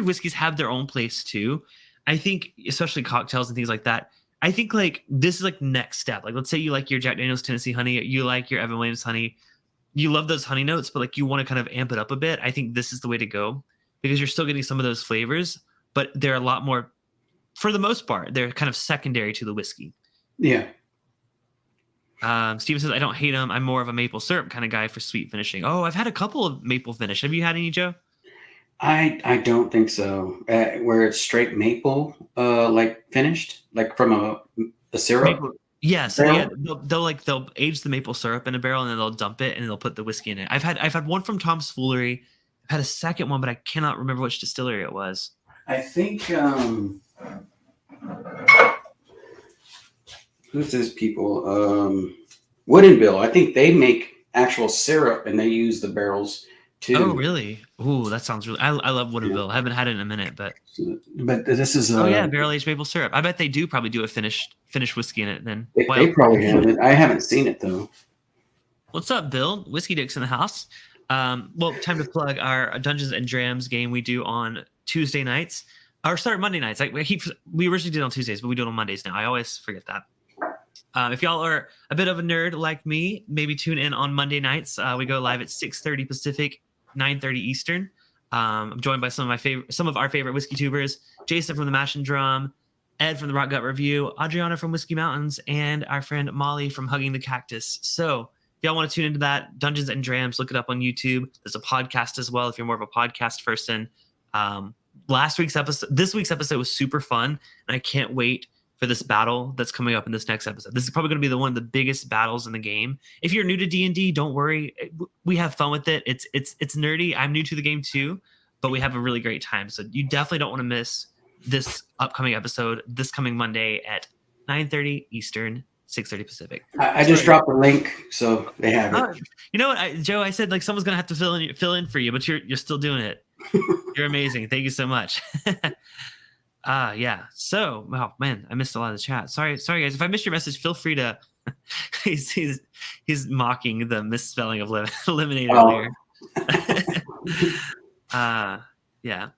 Speaker 1: whiskeys have their own place too. I think especially cocktails and things like that. I think like this is like next step. Like let's say you like your Jack Daniel's Tennessee Honey, you like your Evan Williams Honey, you love those honey notes, but like you want to kind of amp it up a bit. I think this is the way to go because you're still getting some of those flavors, but they're a lot more, for the most part, they're kind of secondary to the whiskey.
Speaker 2: Yeah.
Speaker 1: Steven says, I don't hate them. I'm more of a maple syrup kind of guy for sweet finishing. Oh, I've had a couple of maple finish. Have you had any, Joe?
Speaker 2: I don't think so. Where it's straight maple, like finished, like from a syrup.
Speaker 1: Maple. Yeah, so
Speaker 2: barrel?
Speaker 1: yeah, they'll age the maple syrup in a barrel and then they'll dump it and they'll put the whiskey in it. I've had one from Tom's Foolery. I've had a second one, but I cannot remember which distillery it was.
Speaker 2: I think who's these people? Wood and Bill. I think they make actual syrup and they use the barrels too.
Speaker 1: Oh, really? Ooh, that sounds really. I love Woodville. I haven't had it in a minute, but
Speaker 2: this is.
Speaker 1: Oh yeah, barrel aged maple syrup. I bet they do probably do a finished whiskey in it. Then
Speaker 2: they probably have it. I haven't seen it though.
Speaker 1: What's up, Bill? Whiskey Dicks in the house. Well, time to plug our Dungeons and Drams game we do on Tuesday nights. Or sorry, Monday nights. We originally did it on Tuesdays, but we do it on Mondays now. I always forget that. If y'all are a bit of a nerd like me, maybe tune in on Monday nights. We go live at 6:30 Pacific, 9:30 Eastern. I'm joined by some of our favorite whiskey tubers: Jason from the Mash and Drum, Ed from the Rock Gut Review, Adriana from Whiskey Mountains, and our friend Molly from Hugging the Cactus. So if y'all want to tune into that, Dungeons and Drams, look it up on YouTube. There's a podcast as well if you're more of a podcast person. This week's episode was super fun, and I can't wait for this battle that's coming up in this next episode. This is probably going to be one of the biggest battles in the game. If you're new to D&D, don't worry. We have fun with it. It's nerdy. I'm new to the game too, but we have a really great time. So you definitely don't want to miss this upcoming episode this coming Monday at 9:30 Eastern, 6:30 Pacific.
Speaker 2: I just dropped the link, so they have it.
Speaker 1: You know what, Joe? I said like someone's gonna have to fill in for you, but you're still doing it. You're amazing. Thank you so much. Yeah. So, oh man, I missed a lot of the chat. Sorry, guys. If I missed your message, feel free to. he's mocking the misspelling of lemonade earlier. Yeah.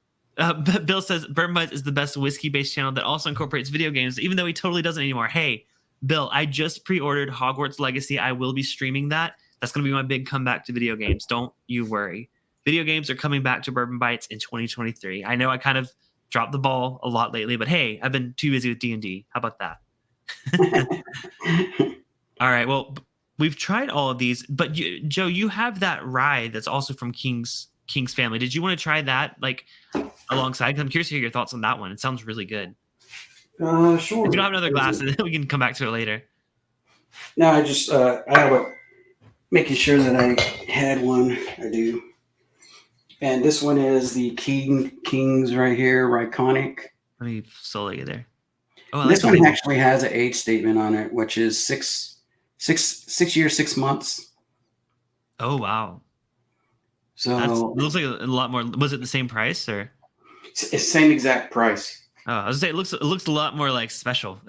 Speaker 1: Bill says Bourbon Bites is the best whiskey-based channel that also incorporates video games, even though he totally doesn't anymore. Hey, Bill, I just pre-ordered Hogwarts Legacy. I will be streaming that. That's going to be my big comeback to video games. Don't you worry. Video games are coming back to Bourbon Bites in 2023. I know I kind of dropped the ball a lot lately, but hey, I've been too busy with D&D. How about that? All right. Well, we've tried all of these, but Joe, you have that rye that's also from King's family. Did you want to try that like alongside? I'm curious to hear your thoughts on that one. It sounds really good.
Speaker 2: Sure.
Speaker 1: If you don't have another glass, then we can come back to it later.
Speaker 2: No, I just making sure that I had one. I do. And this one is the King's right here, Ryeconic.
Speaker 1: Let me slowly get there. Oh,
Speaker 2: this one actually has an age statement on it, which is 6 years, 6 months.
Speaker 1: Oh, wow.
Speaker 2: So
Speaker 1: it looks like a lot more. Was it the same price or?
Speaker 2: It's same exact price.
Speaker 1: Oh, I was gonna say it looks a lot more like special.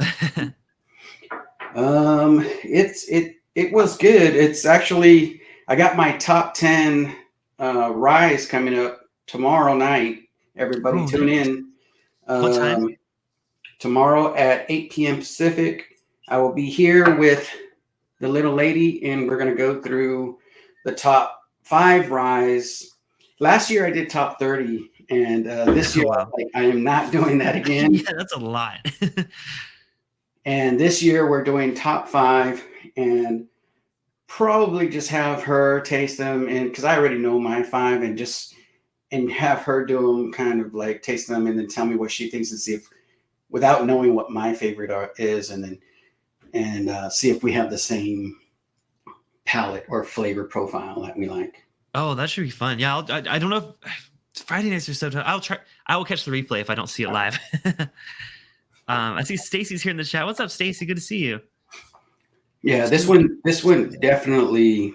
Speaker 2: It was good. It's actually, I got my top 10 ryes coming up tomorrow night. Everybody tune in.
Speaker 1: What time?
Speaker 2: Tomorrow at 8 p.m. Pacific. I will be here with the little lady, and we're going to go through the top 5 ryes. Last year I did top 30, and this year I am not doing that again.
Speaker 1: Yeah, that's a lot.
Speaker 2: And this year we're doing top 5, and probably just have her taste them, and because I already know my 5, and have her do them, kind of like taste them, and then tell me what she thinks, and see if, without knowing what my favorite is, and see if we have the same palate or flavor profile that we like.
Speaker 1: Oh, that should be fun. Yeah, I don't know if Friday nights are so tough. I will catch the replay if I don't see it live. I see Stacy's here in the chat. What's up, Stacy? Good to see you.
Speaker 2: Yeah, this one definitely.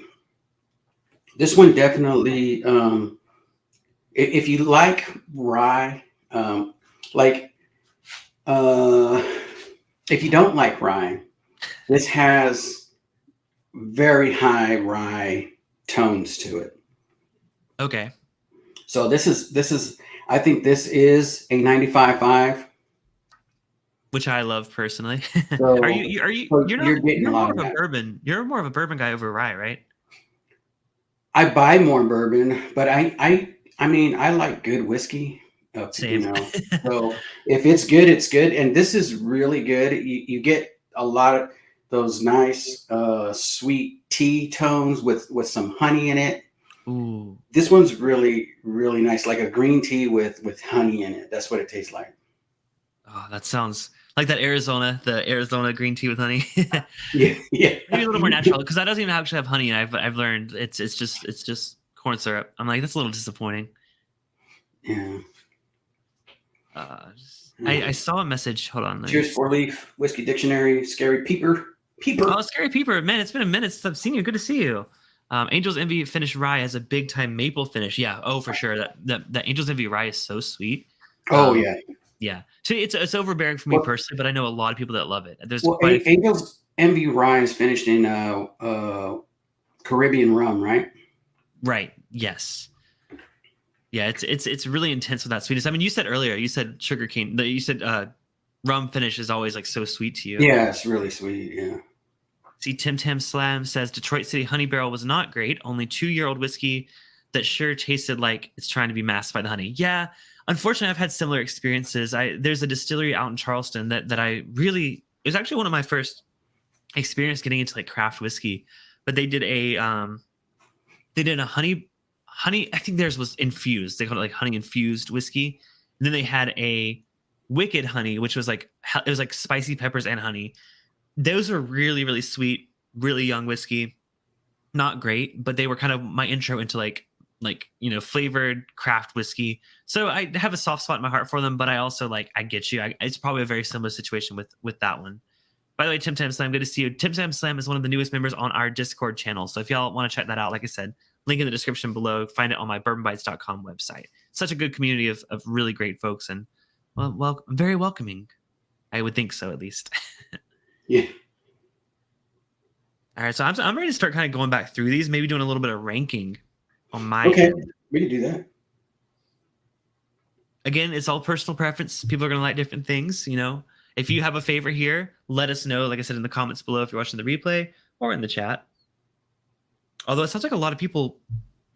Speaker 2: If you like rye, if you don't like rye, this has very high rye tones to it.
Speaker 1: Okay.
Speaker 2: So this is I think this is a 95.5.
Speaker 1: Which I love personally. Are
Speaker 2: So,
Speaker 1: you are you
Speaker 2: so
Speaker 1: you're
Speaker 2: you're
Speaker 1: not
Speaker 2: getting a
Speaker 1: you're
Speaker 2: lot
Speaker 1: more
Speaker 2: of
Speaker 1: of a
Speaker 2: that.
Speaker 1: bourbon. You're more of a bourbon guy over rye, right?
Speaker 2: I buy more bourbon, but I mean I like good whiskey. You
Speaker 1: Same.
Speaker 2: know, so if it's good, it's good. And this is really good. You get a lot of those nice sweet tea tones with some honey in it.
Speaker 1: Ooh.
Speaker 2: This one's really really nice, like a green tea with honey in it. That's what it tastes like.
Speaker 1: Oh, that sounds like the Arizona green tea with honey.
Speaker 2: Yeah, yeah,
Speaker 1: Maybe a little more natural because that doesn't even actually have honey. And I've learned it's just corn syrup. I'm like, that's a little disappointing.
Speaker 2: yeah.
Speaker 1: I saw a message. Hold on.
Speaker 2: Cheers, four leaf whiskey dictionary. Scary peeper,
Speaker 1: Oh,
Speaker 2: peeper.
Speaker 1: Scary Peeper, man, it's been a minute since I've seen you. Good to see you. Angel's Envy finished rye has a big time maple finish. Yeah, oh for sure. That Angel's Envy rye is so sweet.
Speaker 2: Oh
Speaker 1: Um,
Speaker 2: yeah.
Speaker 1: yeah, so it's overbearing for me
Speaker 2: Well,
Speaker 1: personally, but I know a lot of people that love it. There's
Speaker 2: well,
Speaker 1: quite a few.
Speaker 2: Angel's Envy Rye is finished in Caribbean rum, right?
Speaker 1: Right. Yes. Yeah. It's really intense with that sweetness. I mean, you said earlier, you said sugar cane. You said rum finish is always like so sweet to you.
Speaker 2: Yeah, it's really sweet. Yeah.
Speaker 1: See, Tim Tam Slam says Detroit City Honey Barrel was not great. Only 2-year-old whiskey that sure tasted like it's trying to be masked by the honey. Yeah, unfortunately, I've had similar experiences. There's a distillery out in Charleston that I really, it was actually one of my first experience getting into like craft whiskey. But they did a honey. I think theirs was infused. They called it like honey infused whiskey. And then they had a wicked honey, which was like it was like spicy peppers and honey. Those are really really sweet, really young whiskey. Not great, but they were kind of my intro into flavored craft whiskey. So I have a soft spot in my heart for them, but I also I get you. It's probably a very similar situation with that one. By the way, Tim Tam Slam, good to see you. Tim Tam Slam is one of the newest members on our Discord channel. So if y'all want to check that out, like I said, link in the description below. Find it on my bourbonbites.com website. Such a good community of really great folks and very welcoming. I would think so, at least.
Speaker 2: Yeah.
Speaker 1: All right, so I'm ready to start kind of going back through these, maybe doing a little bit of ranking on my
Speaker 2: Okay.
Speaker 1: end.
Speaker 2: We can do that.
Speaker 1: Again, it's all personal preference. People are going to like different things, If you have a favorite here, let us know, like I said, in the comments below if you're watching the replay or in the chat. Although it sounds like a lot of people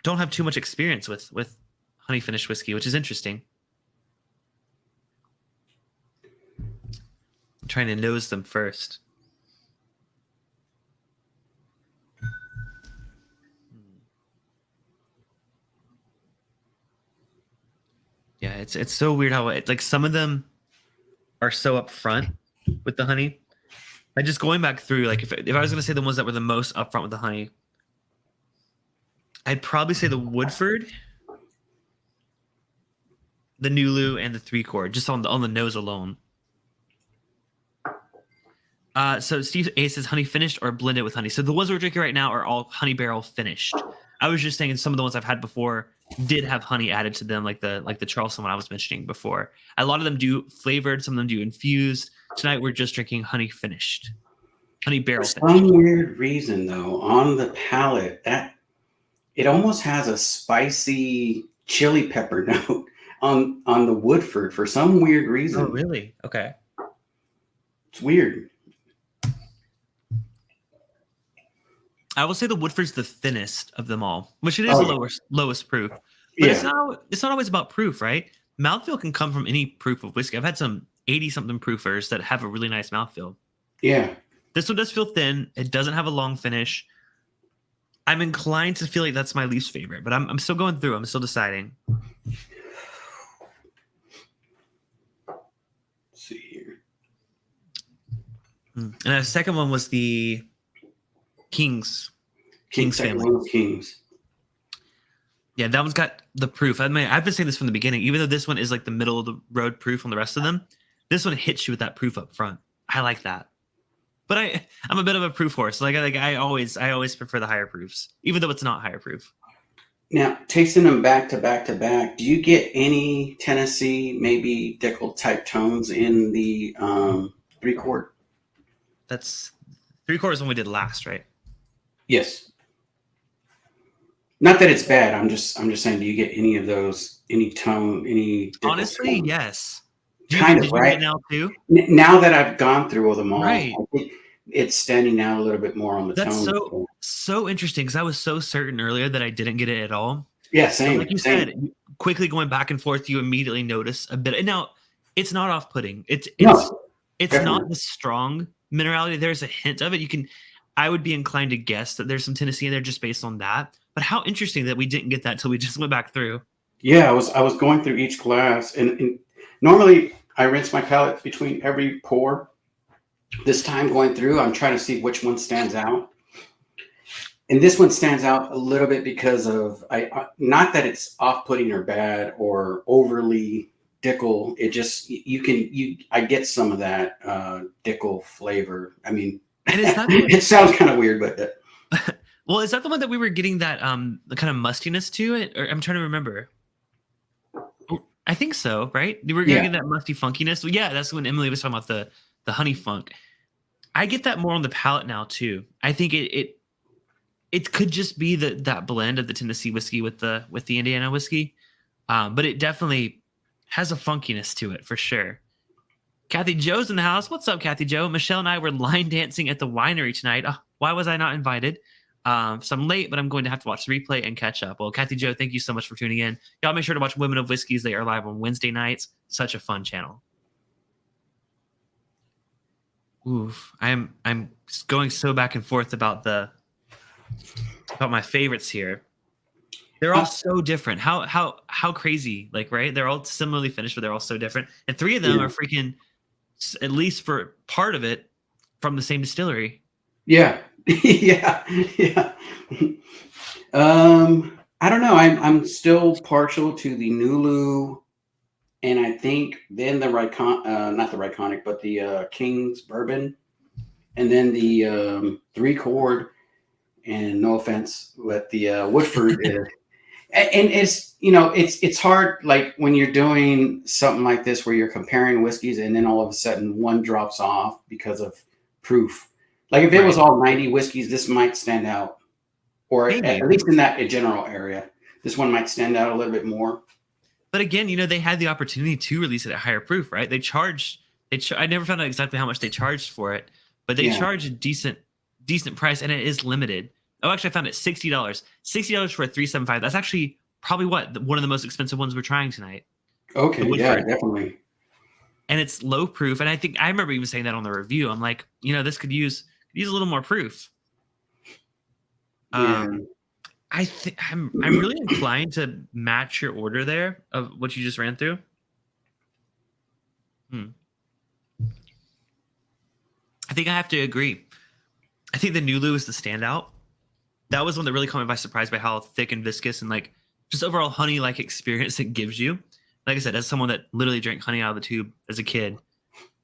Speaker 1: don't have too much experience with honey finished whiskey, which is interesting. I'm trying to nose them first. Yeah, it's so weird how some of them are so upfront with the honey. Like just going back through, like if I was gonna say the ones that were the most upfront with the honey, I'd probably say the Woodford, the Nulu, and the 3-Chord, just on the nose alone. So Steve A says honey finished or blended with honey. So the ones we're drinking right now are all honey barrel finished. I was just saying some of the ones I've had before did have honey added to them, like the Charleston one I was mentioning before. A lot of them do flavored, some of them do infused. Tonight we're just drinking honey finished, honey barrel
Speaker 2: For
Speaker 1: finished.
Speaker 2: some weird reason, though, on the palate, that it almost has a spicy chili pepper note on the Woodford for some weird reason.
Speaker 1: Oh, really? Okay.
Speaker 2: It's weird.
Speaker 1: I will say the Woodford's the thinnest of them all, which it is the lowest proof. But
Speaker 2: Yeah.
Speaker 1: it's not always about proof, right? Mouthfeel can come from any proof of whiskey. I've had some 80-something proofers that have a really nice mouthfeel.
Speaker 2: Yeah.
Speaker 1: This one does feel thin. It doesn't have a long finish. I'm inclined to feel like that's my least favorite, but I'm still going through. I'm still deciding.
Speaker 2: Let's see here.
Speaker 1: And the second one was the King's family.
Speaker 2: One of Kings.
Speaker 1: Yeah, that one's got the proof. I've been saying this from the beginning. Even though this one is like the middle of the road proof on the rest of them, this one hits you with that proof up front. I like that. But I'm a bit of a proof horse. I always prefer the higher proofs, even though it's not higher proof.
Speaker 2: Now, tasting them back to back to back, do you get any Tennessee, maybe Dickel type tones in the 3-Chord?
Speaker 1: That's 3-Chord is one we did last, right?
Speaker 2: Yes. Not that it's bad. I'm just saying. Do you get any of those? Any tone? Any dickel
Speaker 1: Honestly,
Speaker 2: tone?
Speaker 1: yes.
Speaker 2: Kind of,
Speaker 1: Did you get
Speaker 2: right?
Speaker 1: it now too?
Speaker 2: Now that I've gone through all them all,
Speaker 1: Right.
Speaker 2: I think it's standing out a little bit more on the
Speaker 1: That's
Speaker 2: tone.
Speaker 1: so interesting because I was so certain earlier that I didn't get it at all.
Speaker 2: Yeah,
Speaker 1: But like
Speaker 2: same,
Speaker 1: you
Speaker 2: same.
Speaker 1: said, quickly going back and forth, you immediately notice a bit. And now it's not off-putting.
Speaker 2: No,
Speaker 1: It's not
Speaker 2: definitely.
Speaker 1: the strong minerality. There's a hint of it. I would be inclined to guess that there's some Tennessee in there just based on that. But how interesting that we didn't get that till we just went back through.
Speaker 2: Yeah, I was going through each glass, and normally I rinse my palate between every pour. This time going through, I'm trying to see which one stands out. And this one stands out a little bit because of not that it's off-putting or bad or overly Dickel. It just I get some of that Dickel flavor. I mean,
Speaker 1: And is that
Speaker 2: it sounds kind of weird, but
Speaker 1: well, is that the one that we were getting that the kind of mustiness to it? Or I'm trying to remember. I think so, right? We were
Speaker 2: yeah,
Speaker 1: getting that musty funkiness. Well, yeah, that's when Emily was talking about the honey funk. I get that more on the palate now too. I think it could just be that blend of the Tennessee whiskey with the Indiana whiskey, but it definitely has a funkiness to it for sure. Kathy Joe's in the house. What's up, Kathy Joe? Michelle and I were line dancing at the winery tonight. Why was I not invited? So I'm late, but I'm going to have to watch the replay and catch up. Well, Kathy Joe, thank you so much for tuning in. Y'all make sure to watch Women of Whiskeys. They are live on Wednesday nights. Such a fun channel. Oof, I'm going so back and forth about my favorites here. They're all so different. How crazy, like, right? They're all similarly finished, but they're all so different. And three of them are freaking, at least for part of it, from the same distillery.
Speaker 2: yeah, yeah, yeah. I don't know. I'm still partial to the Nulu, and I think then the not the Ryeconic, but the King's Bourbon, and then the three chord. And no offense, but the Woodford and it's it's hard, like when you're doing something like this where you're comparing whiskeys and then all of a sudden one drops off because of proof. Like if it was all 90 whiskeys, this might stand out, or at least in that general area, this one might stand out a little bit more.
Speaker 1: But again, they had the opportunity to release it at higher proof, right? I never found out exactly how much they charged for it, but they charge a decent price, and it is limited. Oh, actually, I found it $60. $60 for a 375. That's actually probably one of the most expensive ones we're trying tonight.
Speaker 2: Okay, yeah, definitely.
Speaker 1: And it's low proof, and I think I remember even saying that on the review. I'm like, this could use a little more proof.
Speaker 2: Yeah.
Speaker 1: I think I'm really inclined to match your order there of what you just ran through. I think I have to agree. I think the Nulu is the standout. That was one that really caught me by surprise by how thick and viscous and like just overall honey-like experience it gives you. Like I said, as someone that literally drank honey out of the tube as a kid.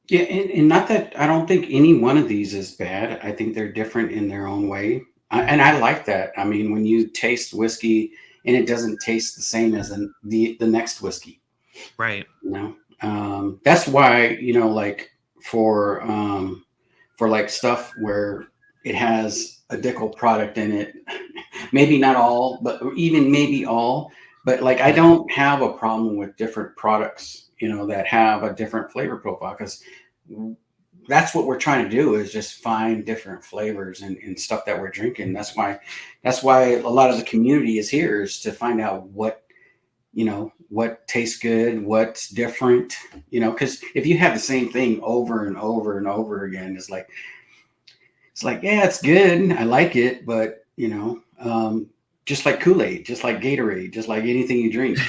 Speaker 2: Yeah, and not that I don't think any one of these is bad. I think they're different in their own way. And I like that. I mean, when you taste whiskey and it doesn't taste the same as the next whiskey.
Speaker 1: Right.
Speaker 2: That's why, like for like stuff where it has a Dickel product in it, maybe not all, but even maybe all, but like I don't have a problem with different products, that have a different flavor profile, because that's what we're trying to do, is just find different flavors and stuff that we're drinking. That's why a lot of the community is here, is to find out what tastes good, what's different, because if you have the same thing over and over and over again, it's like, yeah, it's good, I like it, but just like Kool-Aid, just like Gatorade, just like anything you drink.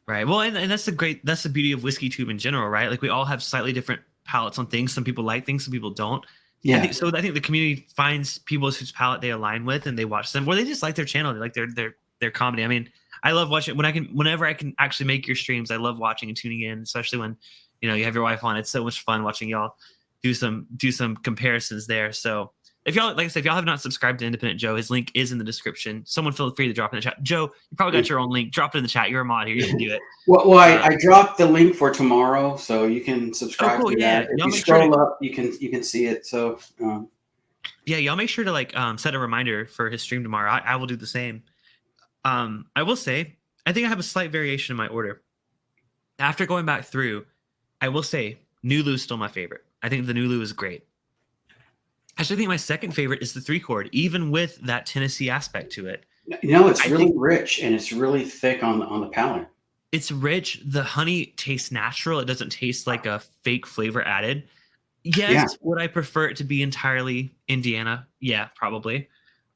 Speaker 1: Right. Well, and that's the beauty of WhiskeyTube in general, right? Like we all have slightly different palates on things. Some people like things, some people don't.
Speaker 2: Yeah.
Speaker 1: I think the community finds people whose palate they align with, and they watch them, or they just like their channel. They like their comedy. I mean, I love watching whenever I can actually make your streams. I love watching and tuning in, especially when you have your wife on. It's so much fun watching y'all do some comparisons there. So if y'all, like I said, if y'all have not subscribed to Independent Joe, his link is in the description. Someone feel free to drop it in the chat. Joe, you probably got your own link. Drop it in the chat. You're a mod here. You can do it.
Speaker 2: Well, I dropped the link for tomorrow, so you can subscribe to that. If you scroll up, you can see it. So
Speaker 1: yeah, y'all make sure to set a reminder for his stream tomorrow. I will do the same. I will say, I think I have a slight variation in my order. After going back through, I will say Nulu is still my favorite. I think the Nulu is great. I actually think my second favorite is the 3 Chord, even with that Tennessee aspect to it.
Speaker 2: It's really rich and it's really thick on the palate.
Speaker 1: It's rich. The honey tastes natural. It doesn't taste like a fake flavor added. Yes, would I prefer it to be entirely Indiana? Yeah, probably.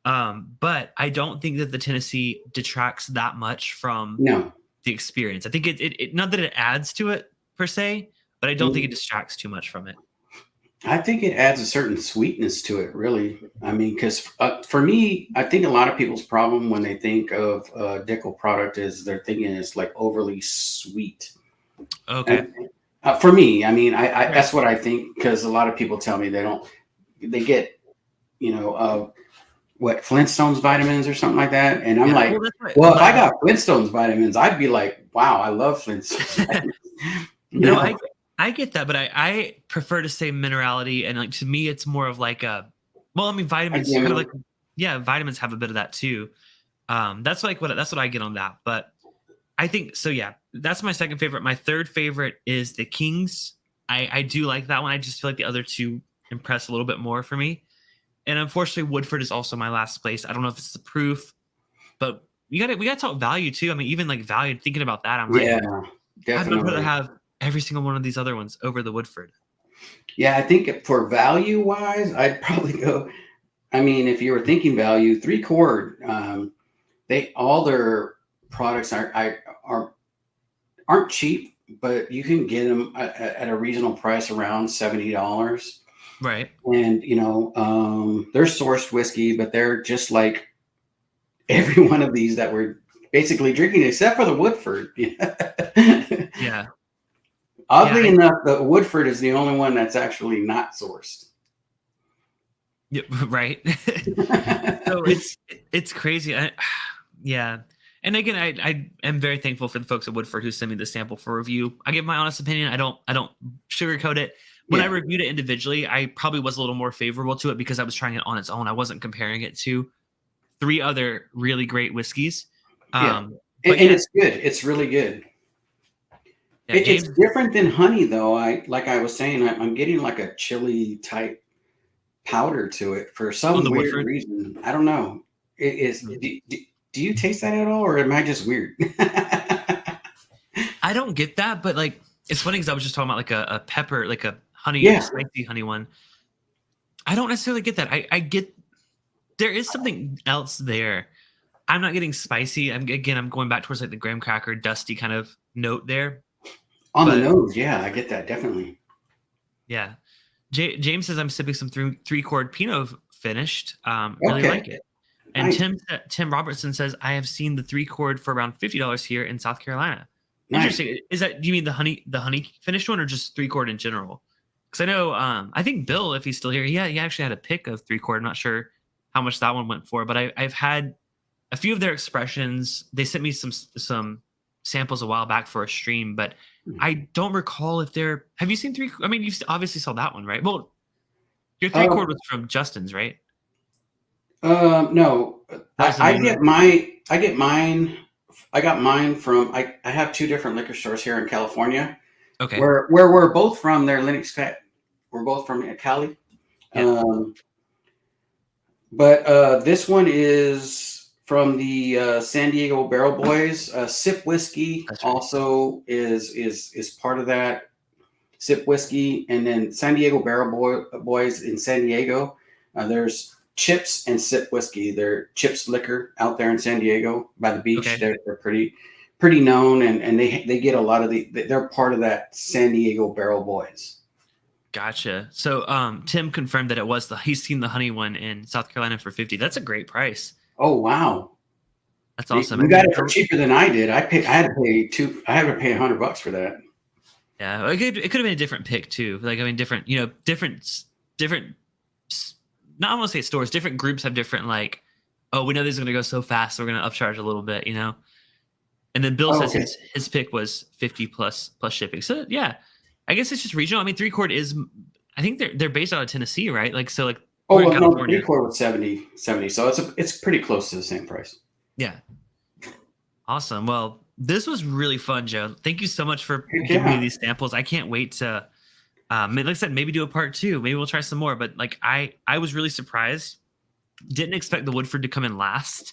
Speaker 1: But I don't think that the Tennessee detracts that much from the experience. I think it not that it adds to it per se, but I don't think it distracts too much from it.
Speaker 2: I think it adds a certain sweetness to it, really. I mean, because for me, I think a lot of people's problem when they think of Dickel product is they're thinking it's like overly sweet.
Speaker 1: Okay.
Speaker 2: For me, I mean, I that's what I think, because a lot of people tell me they get, what, Flintstones vitamins or something like that. And I'm like, well, if I got Flintstones vitamins, I'd be like, wow, I love Flintstones vitamins.
Speaker 1: I get that, but I prefer to say minerality, and like to me, it's more of like vitamins kind of like vitamins have a bit of that too. That's what I get on that. But I think so. Yeah, that's my second favorite. My third favorite is the Kings. I do like that one. I just feel like the other two impress a little bit more for me. And unfortunately, Woodford is also my last place. I don't know if it's the proof, but we got to talk value too. I mean, even like value. Thinking about that, I'm like,
Speaker 2: definitely.
Speaker 1: I'd much rather have every single one of these other ones over the Woodford.
Speaker 2: Yeah, I think for value wise, I'd probably go. I mean, if you were thinking value, 3 Chord, all their products aren't cheap, but you can get them at a reasonable price, around $70.
Speaker 1: Right.
Speaker 2: And they're sourced whiskey, but they're just like every one of these that we're basically drinking, except for the Woodford.
Speaker 1: Yeah.
Speaker 2: Oddly enough, the Woodford is the only one that's actually not sourced.
Speaker 1: Yeah, right. So it's crazy. Yeah. And again, I am very thankful for the folks at Woodford who sent me the sample for review. I give my honest opinion. I don't sugarcoat it. When I reviewed it individually, I probably was a little more favorable to it because I was trying it on its own. I wasn't comparing it to 3 other really great whiskeys.
Speaker 2: And it's good. It's really good. Yeah, it's different than honey, though. Like I was saying, I'm getting like a chili type powder to it for some weird reason. I don't know. It is. Do you taste that at all, or am I just weird?
Speaker 1: I don't get that, but like it's funny because I was just talking about like a pepper, like a honey, spicy honey one. I don't necessarily get that. I get there is something else there. I'm not getting spicy. I'm going back towards like the graham cracker, dusty kind of note there.
Speaker 2: On the nose, yeah, I get that, definitely.
Speaker 1: Yeah. James says I'm sipping some 3 Chord Pinot finished. Really like it. And nice. Tim Robertson says I have seen the 3 Chord for around $50 here in South Carolina. Nice. Interesting. Is that, do you mean the honey finished one, or just 3 Chord in general? Because I know I think Bill, if he's still here, he actually had a pick of 3 Chord. I'm not sure how much that one went for, but I've had a few of their expressions. They sent me some samples a while back for a stream, but I don't recall if they're. Have you seen 3? I mean, you obviously saw that one, right? Well, your 3 Chord was from Justin's, right?
Speaker 2: No, I get mine. I got mine from. I have 2 different liquor stores here in California.
Speaker 1: Okay.
Speaker 2: Where we're both from. They're Linux Cat. We're both from Cali. Yeah. But this one is from the San Diego Barrel Boys. Sip Whiskey also is part of that. Sip Whiskey, and then San Diego Barrel Boys in San Diego. There's Chips and Sip Whiskey. They're Chips Liquor out there in San Diego by the beach. Okay. They're pretty known, and they get a lot of they're part of that San Diego Barrel Boys.
Speaker 1: Gotcha. So Tim confirmed that he's seen the honey one in South Carolina for $50. That's a great price.
Speaker 2: Oh wow,
Speaker 1: that's awesome.
Speaker 2: You got it for cheaper than I did. I had to pay $100 for that.
Speaker 1: Yeah, it could have been a different pick too. Like I mean, different. Not I want to say stores. Different groups have different like. Oh, we know these are going to go so fast, so we're going to upcharge a little bit, And then Bill says his pick was $50 plus shipping. So yeah, I guess it's just regional. I mean, 3 Chord is. I think they're based out of Tennessee, right? Like so, like.
Speaker 2: Oh well, no, 3 Chord was 70. So it's pretty close to the same price.
Speaker 1: Yeah. Awesome. Well, this was really fun, Joe. Thank you so much for
Speaker 2: Heck
Speaker 1: giving me
Speaker 2: yeah.
Speaker 1: these samples. I can't wait to, like I said, maybe do a part two. Maybe we'll try some more. But like, I was really surprised. Didn't expect the Woodford to come in last.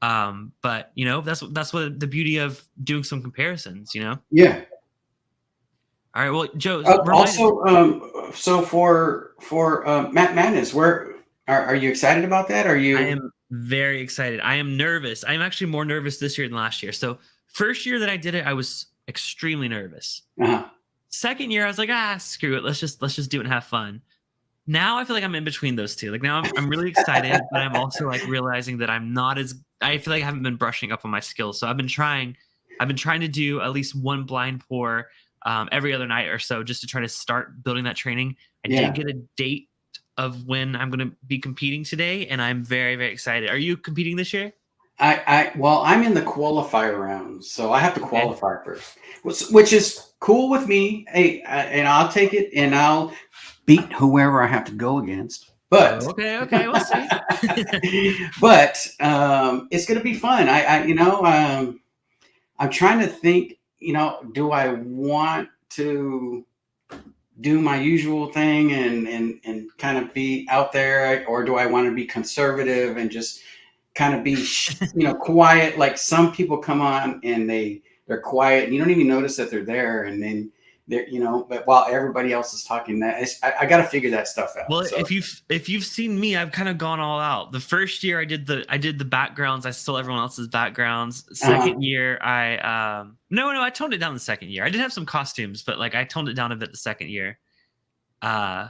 Speaker 1: But you know, that's what the beauty of doing some comparisons. You know.
Speaker 2: Yeah.
Speaker 1: All right. Well, Joe,
Speaker 2: Also, so for Matt Madness, where are you excited about that? Are
Speaker 1: I
Speaker 2: you?
Speaker 1: am very excited. I am nervous. I'm actually more nervous this year than last year. So first year that I did it, I was extremely nervous.
Speaker 2: Uh-huh.
Speaker 1: Second year, I was like, screw it. Let's just do it and have fun. Now I feel like I'm in between those two. Like now I'm really excited, but I'm also like realizing that I'm not as I feel like I haven't been brushing up on my skills. So I've been trying to do at least one blind pour every other night or so just to try to start building that training. I
Speaker 2: Yeah.
Speaker 1: did get a date of when I'm going to be competing today, and I'm very, very excited. Are you competing this year?
Speaker 2: Well, I'm in the qualifier round, so I have to
Speaker 1: Okay.
Speaker 2: qualify first, which is cool with me. Hey, and I'll take it, and I'll beat whoever I have to go against. But
Speaker 1: Okay, we'll see.
Speaker 2: but it's going to be fun. I'm trying to think. Do I want to do my usual thing and kind of be out there, or do I want to be conservative and just kind of be quiet? Like some people come on and they're quiet and you don't even notice that they're there, and then they're but while everybody else is talking, I got to figure that stuff out.
Speaker 1: Well,
Speaker 2: So,
Speaker 1: if you've seen me, I've kind of gone all out. The first year I did the backgrounds. I stole everyone else's backgrounds. Second year I I toned it down the second year. I did have some costumes, but like I toned it down a bit the second year. Yeah,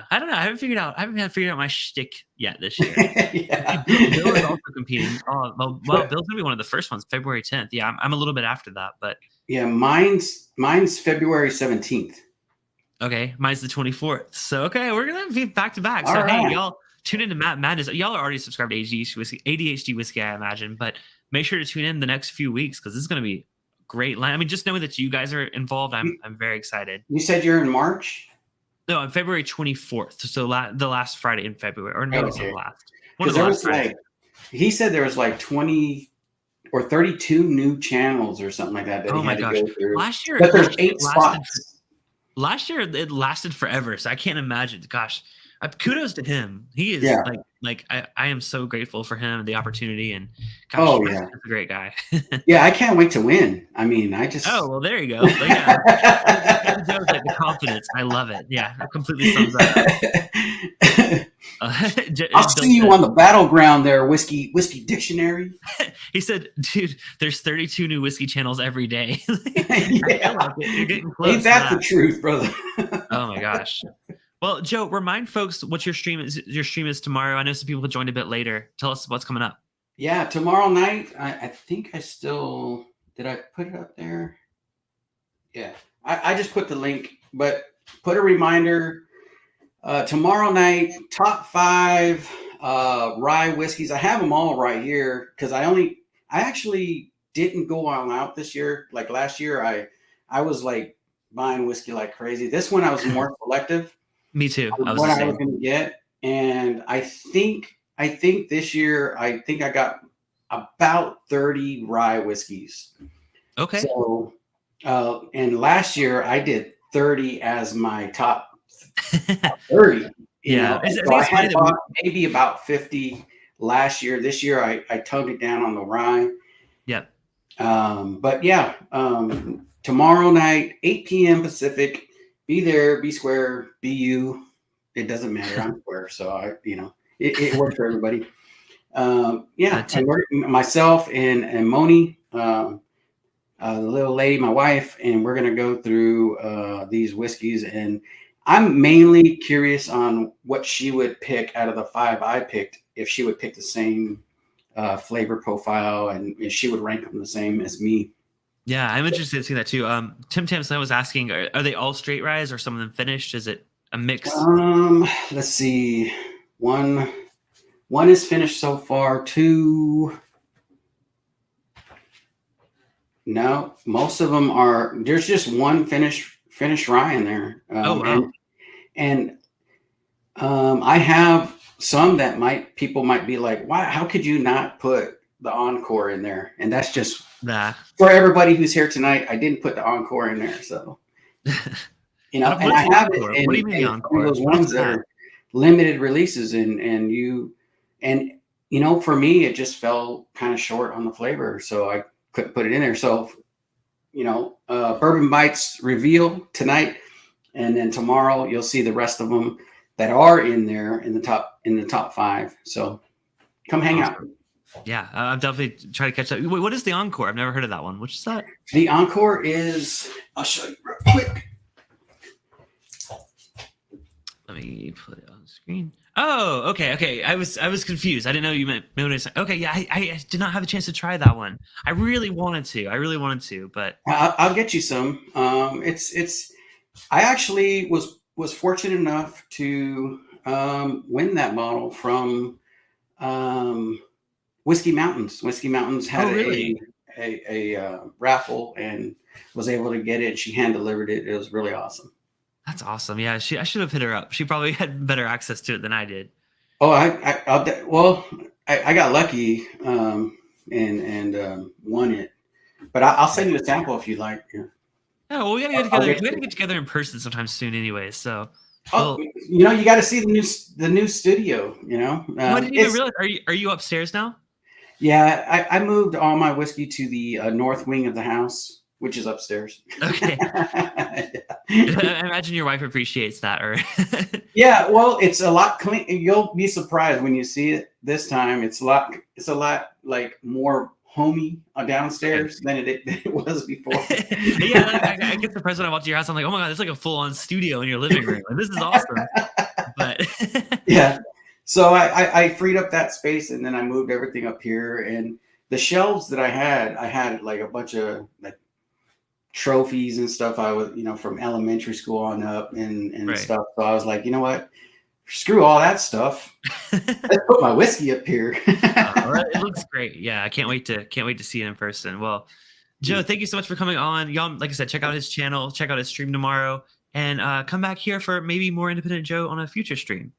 Speaker 1: I don't know. I haven't figured out my shtick yet this year.
Speaker 2: yeah.
Speaker 1: Bill is also competing. Oh, well, Bill's gonna be one of the first ones, February 10th. Yeah, I'm a little bit after that, but
Speaker 2: Yeah, mine's February 17th.
Speaker 1: okay, mine's the 24th. So okay, we're gonna be back to back. So
Speaker 2: All
Speaker 1: hey,
Speaker 2: right.
Speaker 1: y'all tune into Matt Madness. Y'all are already subscribed to ADHD Whiskey, I imagine, but make sure to tune in the next few weeks because this is gonna be great. I mean, just knowing that you guys are involved, I'm very excited.
Speaker 2: You said you're in March?
Speaker 1: No, on February 24th. So the last Friday in February, or maybe it's the last. One of the
Speaker 2: There
Speaker 1: last
Speaker 2: was
Speaker 1: Fridays.
Speaker 2: he said there was like 20 or 32 new channels or something like that
Speaker 1: Oh
Speaker 2: he
Speaker 1: my
Speaker 2: had to
Speaker 1: gosh!
Speaker 2: go through.
Speaker 1: Last year,
Speaker 2: But there's
Speaker 1: last year
Speaker 2: 8 spots.
Speaker 1: Last year it lasted forever, so I can't imagine. Gosh, kudos to him. He is like I am so grateful for him and the opportunity, and gosh, he's a great guy.
Speaker 2: Yeah, I can't wait to win. I mean, I just
Speaker 1: well, there you go. Like, yeah, like the confidence. I love it. Yeah, it completely sums that up.
Speaker 2: I'll see you on the battleground there, whiskey dictionary.
Speaker 1: He said, dude, there's 32 new whiskey channels every day.
Speaker 2: Yeah.
Speaker 1: You're getting close.
Speaker 2: Ain't that the truth, brother?
Speaker 1: Oh my gosh. Well, Joe, remind folks what your stream is tomorrow. I know some people joined a bit later. Tell us what's coming up.
Speaker 2: Yeah, tomorrow night. I think I still did. I put it up there. Yeah, I just put the link, but put a reminder. Tomorrow night, top 5 rye whiskeys. I have them all right here because I actually didn't go all out this year. Like last year, I was like buying whiskey like crazy. This one I was more selective.
Speaker 1: Me too.
Speaker 2: What I was going to get, and I think this year I got about 30 rye whiskeys.
Speaker 1: Okay.
Speaker 2: So, and last year I did 30 as my top 30.
Speaker 1: Yeah.
Speaker 2: So I had bought maybe about 50 last year. This year I toned it down on the rye.
Speaker 1: Yep.
Speaker 2: But yeah, tomorrow night, 8 p.m. Pacific. Be there, be square, be you. It doesn't matter. I'm square, so it works for everybody. Yeah, myself and Moni, the little lady, my wife, and we're gonna go through these whiskeys, and I'm mainly curious on what she would pick out of the 5 I picked. If she would pick the same flavor profile, and if she would rank them the same as me.
Speaker 1: Yeah, I'm interested to see that too. Tim Tamson was asking, are they all straight ryes or some of them finished? Is it a mix?
Speaker 2: Let's see. One is finished so far. 2. No, most of them are. There's just one finished rye in there.
Speaker 1: Wow.
Speaker 2: And I have some that people might be like, why? How could you not put the encore in there, and that's just
Speaker 1: Nah.
Speaker 2: for everybody who's here tonight. I didn't put the encore in there, so you know, and
Speaker 1: What's
Speaker 2: I
Speaker 1: the
Speaker 2: have
Speaker 1: encore?
Speaker 2: it
Speaker 1: What do you
Speaker 2: in,
Speaker 1: mean the
Speaker 2: one of
Speaker 1: encore?
Speaker 2: those
Speaker 1: What is
Speaker 2: ones that
Speaker 1: that?
Speaker 2: are limited releases, and you know, for me, it just fell kind of short on the flavor, so I couldn't put it in there. So, you know, Bourbon Bites reveal tonight, and then tomorrow you'll see the rest of them that are in there in the top 5. So come hang out.
Speaker 1: Awesome. Yeah, I'm definitely trying to catch up. Wait, what is the encore? I've never heard of that one. Which is that?
Speaker 2: The encore is, I'll show you real quick.
Speaker 1: Let me put it on the screen. Oh, okay. I was confused. I didn't know you meant. Okay, yeah, I did not have a chance to try that one. I really wanted to, but
Speaker 2: I'll get you some. It's. I actually was fortunate enough to win that bottle from Whiskey Mountains. Whiskey Mountains had
Speaker 1: really?
Speaker 2: a raffle and was able to get it. She hand delivered it. It was really awesome.
Speaker 1: That's awesome. Yeah, I should have hit her up. She probably had better access to it than I did.
Speaker 2: Oh, I got lucky and won it. But I'll send you a sample if you like. Yeah.
Speaker 1: Yeah, well, we gotta get together. We gotta get together in person sometime soon, anyway. So,
Speaker 2: Oh,
Speaker 1: well,
Speaker 2: you know, you got to see the new studio. You know,
Speaker 1: I didn't even realize. Are you upstairs now?
Speaker 2: yeah. I moved all my whiskey to the north wing of the house, which is upstairs.
Speaker 1: Okay. I imagine your wife appreciates that, or
Speaker 2: Yeah, well, it's a lot clean. You'll be surprised when you see it this time. It's a lot like more homey downstairs than it was before.
Speaker 1: Yeah, I get surprised when I walk to your house. I'm like, oh my god, it's like a full-on studio in your living room. Like, this is awesome. But
Speaker 2: Yeah, so I freed up that space, and then I moved everything up here. And the shelves that I had like a bunch of like trophies and stuff I was, you know, from elementary school on up and
Speaker 1: right.
Speaker 2: stuff. So I was like, you know what? Screw all that stuff. Let's put my whiskey up here.
Speaker 1: Well, it looks great. Yeah, I can't wait to see it in person. Well, Joe, thank you so much for coming on. Y'all, like I said, check out his channel, check out his stream tomorrow, and come back here for maybe more Independent Joe on a future stream.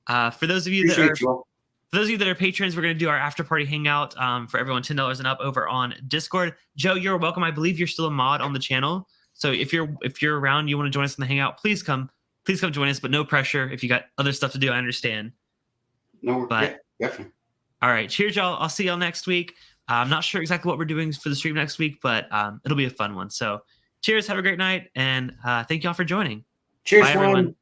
Speaker 1: For those of you that are patrons, we're going to do our after party hangout for everyone $10 and up over on Discord. Joe, you're welcome. I believe you're still a mod on the channel, so if you're around, you want to join us in the hangout, please come join us. But no pressure. If you got other stuff to do, I understand.
Speaker 2: No,
Speaker 1: but
Speaker 2: yeah, definitely.
Speaker 1: All right, cheers, y'all. I'll see y'all next week. I'm not sure exactly what we're doing for the stream next week, but it'll be a fun one. So, cheers. Have a great night, and thank y'all for joining.
Speaker 2: Cheers,
Speaker 1: bye, everyone.